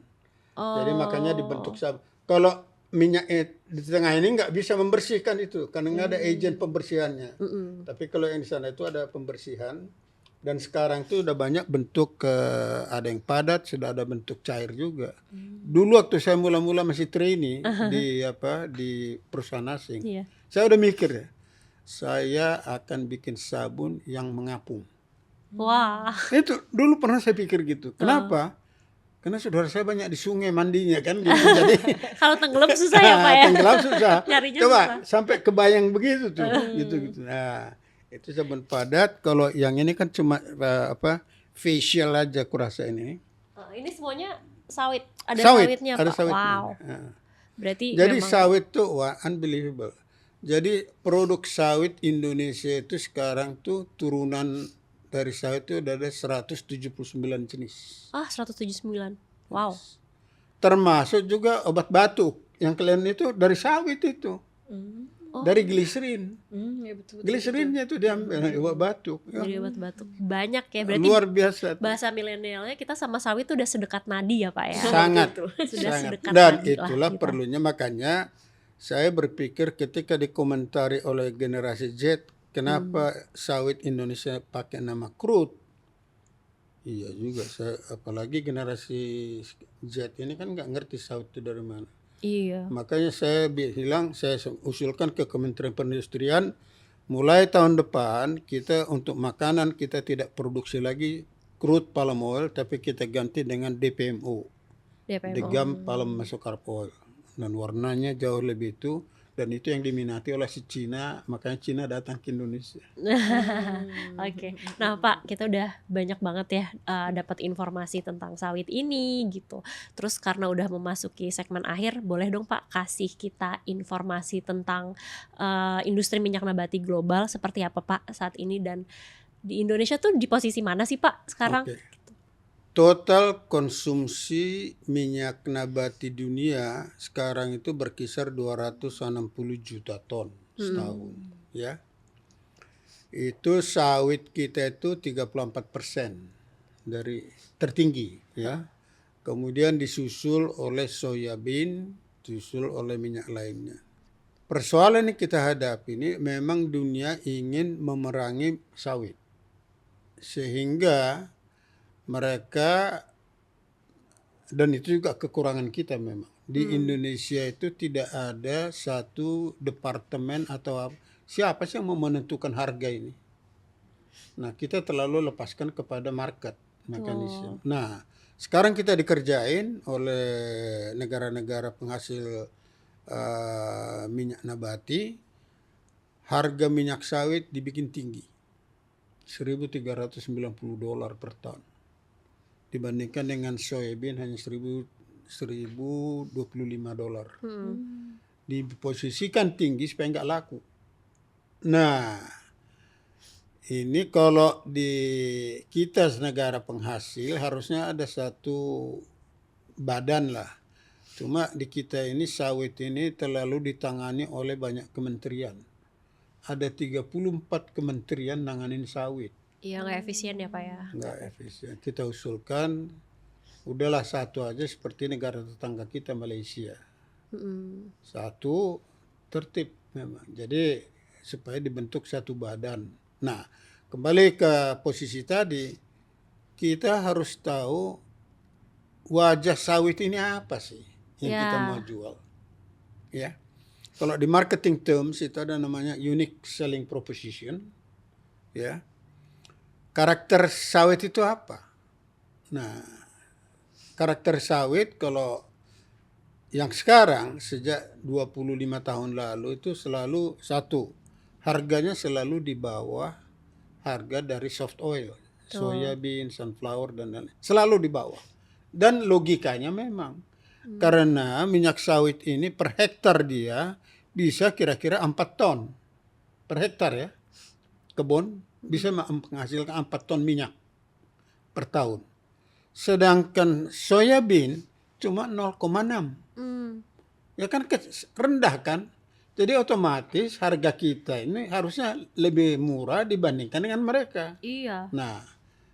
Jadi makanya dibentuk sabun. Kalau minyak di tengah ini nggak bisa membersihkan itu karena nggak ada agent pembersihannya. Tapi kalau yang di sana itu ada pembersihan dan sekarang itu udah banyak bentuk ada yang padat, sudah ada bentuk cair juga. Dulu waktu saya mula-mula masih trainee di perusahaan asing, saya udah mikir ya, saya akan bikin sabun yang mengapung. Wah. Itu dulu pernah saya pikir gitu. Kenapa? Karena saudara saya banyak di sungai mandinya kan gitu. Jadi kalau tenggelam susah ya Pak ya. Tenggelam susah. Nyarinya Coba susah. sampai kebayang begitu tuh, gitu. Nah, itu sabun padat. Kalau yang ini kan cuma facial aja kurasa ini. Ini semuanya sawit. Ada Sawit, sawitnya ada Pak. sawitnya. Wow. Nah. Berarti Jadi memang sawit tuh unbelievable. Jadi produk sawit Indonesia itu sekarang tuh turunan dari sawit itu ada 179 jenis. 179. Wow. Termasuk juga obat batuk. Yang kalian itu dari sawit itu. Dari gliserin. Ya betul. Gliserinnya itu diambil obat batuk. Jadi obat batuk. Banyak ya. Berarti Luar biasa. bahasa milenialnya kita sama sawit tuh udah sedekat nadi ya Pak ya. Sangat. Sudah Sangat. sedekat Dan nadi lah itulah kita. perlunya, makanya saya berpikir ketika dikomentari oleh generasi Z, kenapa sawit Indonesia pakai nama crude? Iya juga, apalagi generasi Z ini kan nggak ngerti sawit itu dari mana. Iya. Makanya saya usulkan ke Kementerian Perindustrian, mulai tahun depan kita untuk makanan kita tidak produksi lagi crude palm oil, tapi kita ganti dengan DPMO, Degam Palm Mesocarbon Oil. Dan warnanya jauh lebih itu, dan itu yang diminati oleh si Cina, makanya Cina datang ke Indonesia. Oke. Nah Pak, kita udah banyak banget ya dapat informasi tentang sawit ini gitu. Terus karena udah memasuki segmen akhir, boleh dong Pak kasih kita informasi tentang industri minyak nabati global seperti apa Pak saat ini, dan di Indonesia tuh di posisi mana sih Pak sekarang? Oke. Total konsumsi minyak nabati dunia sekarang itu berkisar 260 juta ton setahun, ya. Itu sawit kita itu 34% dari tertinggi, ya. Kemudian disusul oleh soybean, disusul oleh minyak lainnya. Persoalan yang kita hadapi ini memang dunia ingin memerangi sawit, sehingga mereka, dan itu juga kekurangan kita memang. Di Indonesia itu tidak ada satu departemen atau siapa sih yang mau menentukan harga ini. Nah, kita terlalu lepaskan kepada market mekanisme. Nah, Sekarang kita dikerjain oleh negara-negara penghasil minyak nabati, harga minyak sawit dibikin tinggi, $1.390 per ton. Dibandingkan dengan soybean hanya $1.025. Diposisikan tinggi supaya nggak laku. Nah, ini kalau di kita negara penghasil harusnya ada satu badan lah. Cuma di kita ini sawit ini terlalu ditangani oleh banyak kementerian. Ada 34 kementerian nanganin sawit. Iya, nggak efisien ya Pak ya. Nggak efisien. Kita usulkan udahlah satu aja seperti negara tetangga kita Malaysia. Satu tertib memang. Jadi supaya dibentuk satu badan. Nah, kembali ke posisi tadi, kita harus tahu wajah sawit ini apa sih yang kita mau jual. Ya. Kalau di marketing terms itu ada namanya unique selling proposition. Ya. Karakter sawit itu apa? Nah, karakter sawit kalau yang sekarang sejak 25 tahun lalu itu selalu satu, harganya selalu di bawah harga dari soft oil, soya bean, sunflower dan lain-lain. Selalu di bawah. Dan logikanya memang karena minyak sawit ini per hektar dia bisa kira-kira 4 ton per hektar ya. Kebun bisa menghasilkan 4 ton minyak per tahun. Sedangkan soya bean cuma 0,6. Ya kan rendah kan? Jadi otomatis harga kita ini harusnya lebih murah dibandingkan dengan mereka. Iya. Nah,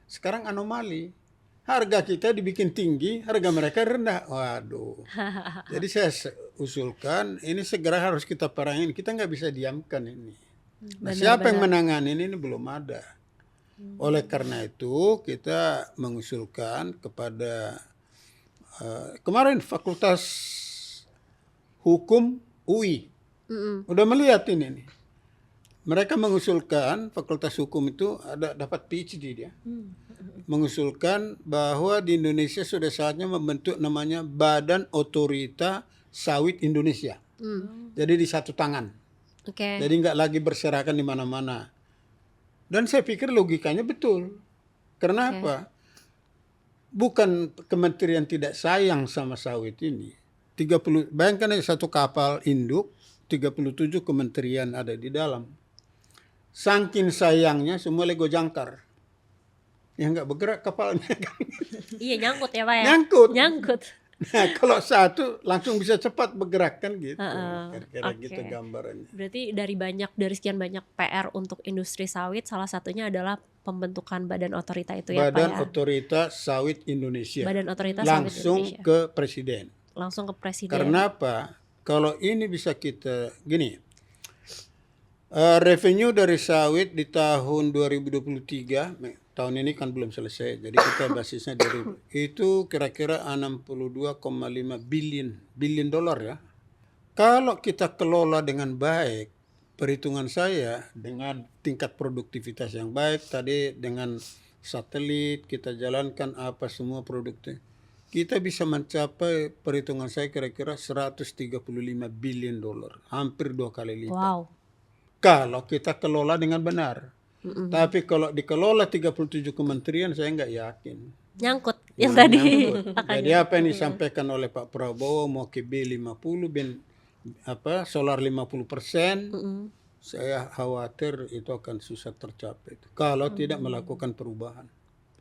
sekarang anomali. Harga kita dibikin tinggi, harga mereka rendah. Waduh. Jadi saya usulkan ini segera harus kita perangin. Kita nggak bisa diamkan ini. Nah, siapa yang menangani ini belum ada. Oleh karena itu kita mengusulkan kepada kemarin Fakultas Hukum UI udah melihat ini nih. Mereka mengusulkan Fakultas Hukum itu ada dapat PhD dia. Mengusulkan bahwa di Indonesia sudah saatnya membentuk namanya Badan Otorita Sawit Indonesia. Jadi di satu tangan. Oke. Jadi nggak lagi berserakan di mana-mana. Dan saya pikir logikanya betul. Karena apa? Bukan kementerian tidak sayang sama sawit ini. 30, bayangkan aja satu kapal induk, 37 kementerian ada di dalam. Saking sayangnya semua lego jangkar. Ya nggak bergerak kapalnya. Iya, nyangkut ya Pak ya. Nyangkut. Nah, kalau satu langsung bisa cepat bergerak kan gitu. Kira-kira gitu gambarannya. Berarti dari sekian banyak PR untuk industri sawit, salah satunya adalah pembentukan Badan Otorita itu ya Pak ya. Badan Otorita Sawit Indonesia. Badan Otorita Sawit langsung Indonesia. ke Presiden. Langsung ke Presiden. Karena apa? Kalau ini bisa kita gini. Revenue dari sawit di tahun 2023, tahun ini kan belum selesai, jadi kita basisnya dari itu kira-kira 62,5 billion dolar ya. Kalau kita kelola dengan baik, perhitungan saya dengan tingkat produktivitas yang baik, tadi dengan satelit kita jalankan apa semua produknya, kita bisa mencapai perhitungan saya kira-kira 135 billion dolar, hampir 2 kali lipat. Wow. Kalau kita kelola dengan benar. Tapi kalau dikelola 37 kementerian saya nggak yakin. Nyangkut yang tadi. Jadi apa yang disampaikan oleh Pak Prabowo mau ke B50, solar 50%, saya khawatir itu akan susah tercapai. Kalau tidak melakukan perubahan.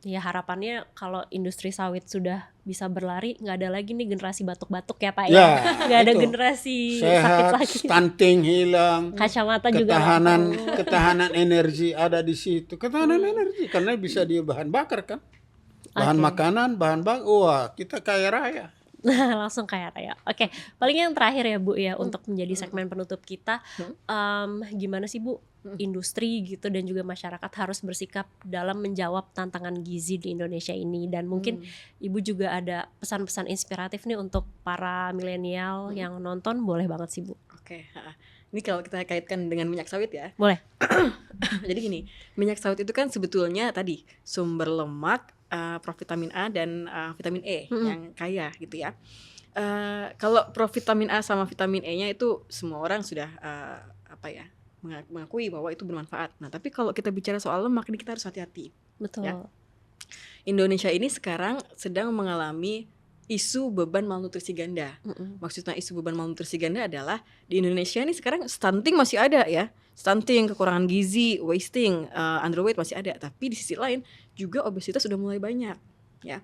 Ya harapannya kalau industri sawit sudah bisa berlari, nggak ada lagi nih generasi batuk-batuk ya Pak ya. Nggak ada generasi sakit sehat, lagi. stunting hilang, Kacamata juga. ketahanan energi ada di situ. Ketahanan energi karena bisa dia bahan bakar kan. Bahan makanan, bahan bakar. Wah, kita kaya raya. Langsung kaya raya. Oke, paling yang terakhir ya Bu ya untuk menjadi segmen penutup kita, gimana sih Bu industri gitu dan juga masyarakat harus bersikap dalam menjawab tantangan gizi di Indonesia ini, dan mungkin Ibu juga ada pesan-pesan inspiratif nih untuk para milenial yang nonton, boleh banget sih Bu. Oke, ini kalau kita kaitkan dengan minyak sawit ya. Boleh. Jadi gini, minyak sawit itu kan sebetulnya tadi sumber lemak provitamin A dan vitamin E yang kaya gitu ya. Kalau provitamin A sama vitamin E-nya itu semua orang sudah mengakui bahwa itu bermanfaat. Nah, tapi kalau kita bicara soal lemak ini kita harus hati-hati. Betul. Ya. Indonesia ini sekarang sedang mengalami isu beban malnutrisi ganda. Maksudnya isu beban malnutrisi ganda adalah di Indonesia ini sekarang stunting masih ada ya. Stunting, kekurangan gizi, wasting, underweight masih ada. Tapi di sisi lain juga obesitas sudah mulai banyak ya.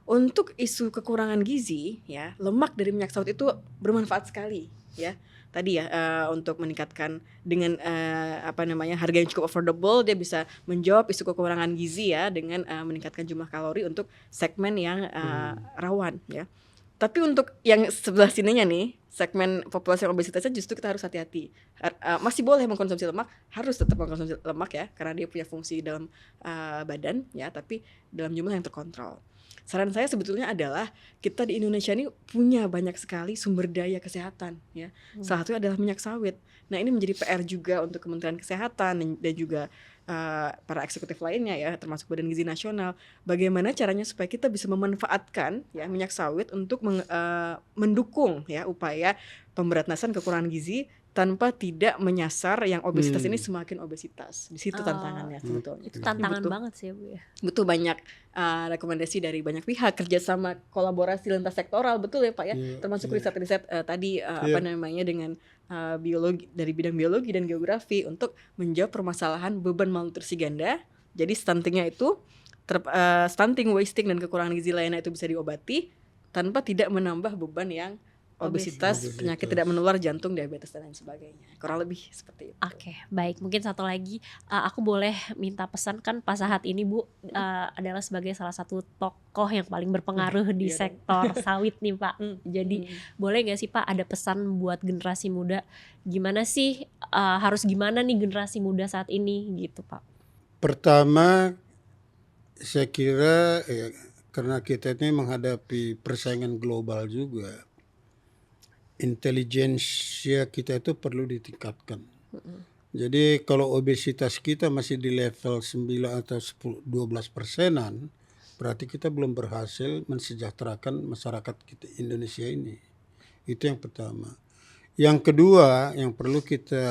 Untuk isu kekurangan gizi ya, lemak dari minyak sawit itu bermanfaat sekali ya. Tadi ya untuk meningkatkan dengan harga yang cukup affordable, dia bisa menjawab isu kekurangan gizi ya dengan meningkatkan jumlah kalori untuk segmen yang rawan ya. Tapi untuk yang sebelah sininya nih, segmen populasi yang obesitasnya justru kita harus hati-hati. Masih boleh mengkonsumsi lemak, harus tetap mengkonsumsi lemak ya, karena dia punya fungsi dalam badan ya, tapi dalam jumlah yang terkontrol. Saran saya sebetulnya adalah kita di Indonesia ini punya banyak sekali sumber daya kesehatan ya. Salah satunya adalah minyak sawit. Nah, ini menjadi PR juga untuk Kementerian Kesehatan dan juga para eksekutif lainnya ya, termasuk Badan Gizi Nasional. Bagaimana caranya supaya kita bisa memanfaatkan ya minyak sawit untuk mendukung ya upaya pemberantasan kekurangan gizi tanpa tidak menyasar yang obesitas ini semakin obesitas. Di situ tantangannya sebetulnya. Itu tantangan banget sih Bu ya. Butuh banyak rekomendasi dari banyak pihak, kerjasama kolaborasi lintas sektoral, betul ya Pak ya, termasuk riset-riset tadi dengan biologi, dari bidang biologi dan geografi untuk menjawab permasalahan beban malnutrisi ganda. Jadi stuntingnya itu stunting, wasting dan kekurangan gizi lainnya itu bisa diobati tanpa tidak menambah beban yang obesitas, penyakit tidak menular, jantung, diabetes dan lain sebagainya. Kurang lebih seperti itu. Oke, baik. Mungkin satu lagi, aku boleh minta pesan, kan Pak Sahat ini Bu adalah sebagai salah satu tokoh yang paling berpengaruh di sektor sawit nih Pak. Jadi boleh gak sih Pak ada pesan buat generasi muda, gimana sih harus gimana nih generasi muda saat ini gitu Pak? Pertama, saya kira karena kita ini menghadapi persaingan global juga, intelijensia kita itu perlu ditingkatkan. Jadi kalau obesitas kita masih di level 9 atau 12%, berarti kita belum berhasil mensejahterakan masyarakat kita Indonesia ini. Itu yang pertama. Yang kedua yang perlu kita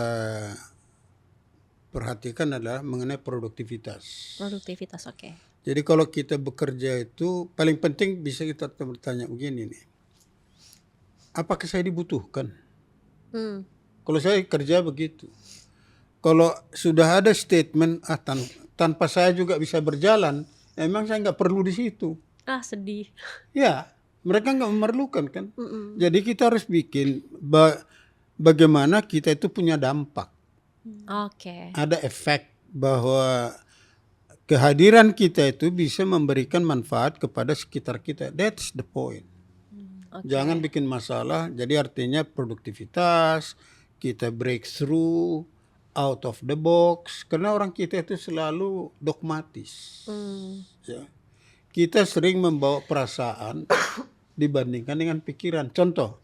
perhatikan adalah mengenai produktivitas. Produktivitas, oke. Jadi kalau kita bekerja itu paling penting bisa kita bertanya begini nih. Apakah saya dibutuhkan? Kalau saya kerja begitu. Kalau sudah ada statement tanpa saya juga bisa berjalan, emang saya nggak perlu di situ. Sedih. Ya, mereka nggak memerlukan kan. Jadi kita harus bikin bagaimana kita itu punya dampak. Oke. Ada efek bahwa kehadiran kita itu bisa memberikan manfaat kepada sekitar kita. That's the point. Jangan bikin masalah. Jadi artinya produktivitas, kita breakthrough, out of the box. Karena orang kita itu selalu dogmatis. Ya. Kita sering membawa perasaan dibandingkan dengan pikiran. Contoh,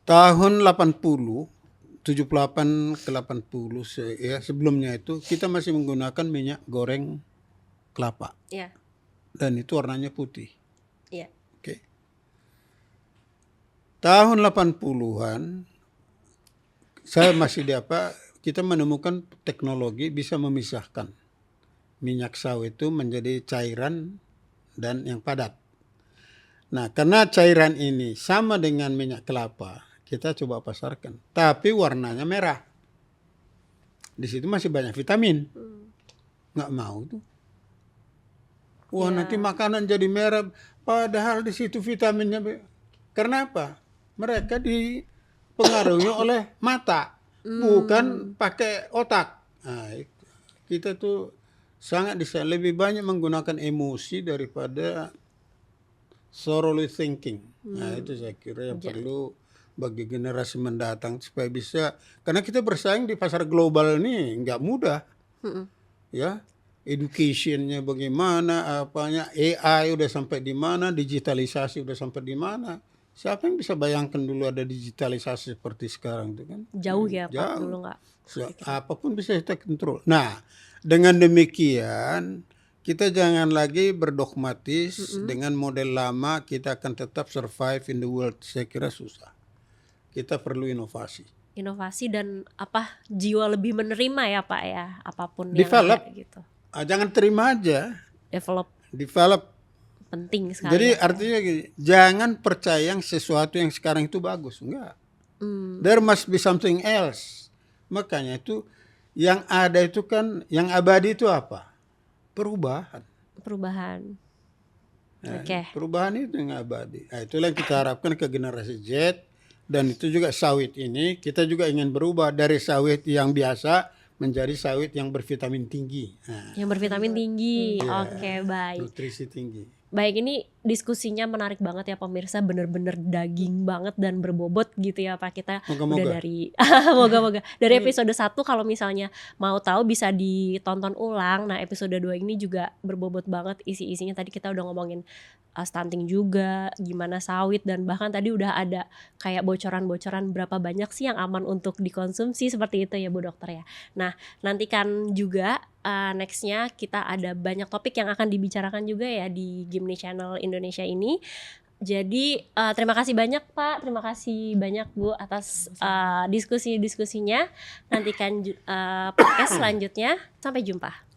tahun 80, 78 ke 80 ya, sebelumnya itu kita masih menggunakan minyak goreng kelapa. Iya. Dan itu warnanya putih. Iya. Oke. Tahun 80-an saya masih kita menemukan teknologi bisa memisahkan minyak sawit itu menjadi cairan dan yang padat. Nah, karena cairan ini sama dengan minyak kelapa, kita coba pasarkan. Tapi warnanya merah. Di situ masih banyak vitamin. Nggak mau tuh. Wah, nanti makanan jadi merah. Padahal di situ vitaminnya. Karena apa? Mereka dipengaruhi oleh mata. Bukan pakai otak. Nah, kita tuh sangat lebih banyak menggunakan emosi daripada thoroughly thinking. Nah, itu saya kira yang perlu bagi generasi mendatang supaya bisa, karena kita bersaing di pasar global ini nggak mudah. Ya, educationnya bagaimana, apanya, AI udah sampai di mana, digitalisasi udah sampai di mana. Siapa yang bisa bayangkan dulu ada digitalisasi seperti sekarang itu kan? Jauh ya Pak, Jauh. dulu nggak. Apapun bisa kita kontrol. Nah, dengan demikian kita jangan lagi berdogmatis dengan model lama kita akan tetap survive in the world. Saya kira susah. Kita perlu inovasi. Inovasi dan jiwa lebih menerima ya Pak ya, apapun yang Develop. ada gitu. Jangan terima aja. Develop penting sekali. Jadi artinya gini, jangan percaya yang sesuatu yang sekarang itu bagus. Enggak. There must be something else. Makanya itu yang ada itu kan, yang abadi itu apa? Perubahan. Oke. Perubahan itu yang abadi. Nah, itulah yang kita harapkan ke generasi Z. Dan itu juga sawit ini, kita juga ingin berubah dari sawit yang biasa menjadi sawit yang bervitamin tinggi. Nah, Yang bervitamin tinggi. Iya. Oke, baik. nutrisi tinggi. Baik, ini diskusinya menarik banget ya pemirsa, bener-bener daging banget dan berbobot gitu ya Pak. Kita Moga-moga. udah dari moga-moga dari episode 1 kalau misalnya mau tahu bisa ditonton ulang. Nah, episode 2 ini juga berbobot banget isi-isinya. Tadi kita udah ngomongin stunting juga, gimana sawit, dan bahkan tadi udah ada kayak bocoran-bocoran berapa banyak sih yang aman untuk dikonsumsi, seperti itu ya Bu Dokter ya. Nah, nantikan juga nextnya kita ada banyak topik yang akan dibicarakan juga ya di Gimni Channel Indonesia ini. Jadi terima kasih banyak Pak, terima kasih banyak Bu atas diskusi-diskusinya. Nantikan podcast selanjutnya. Sampai jumpa.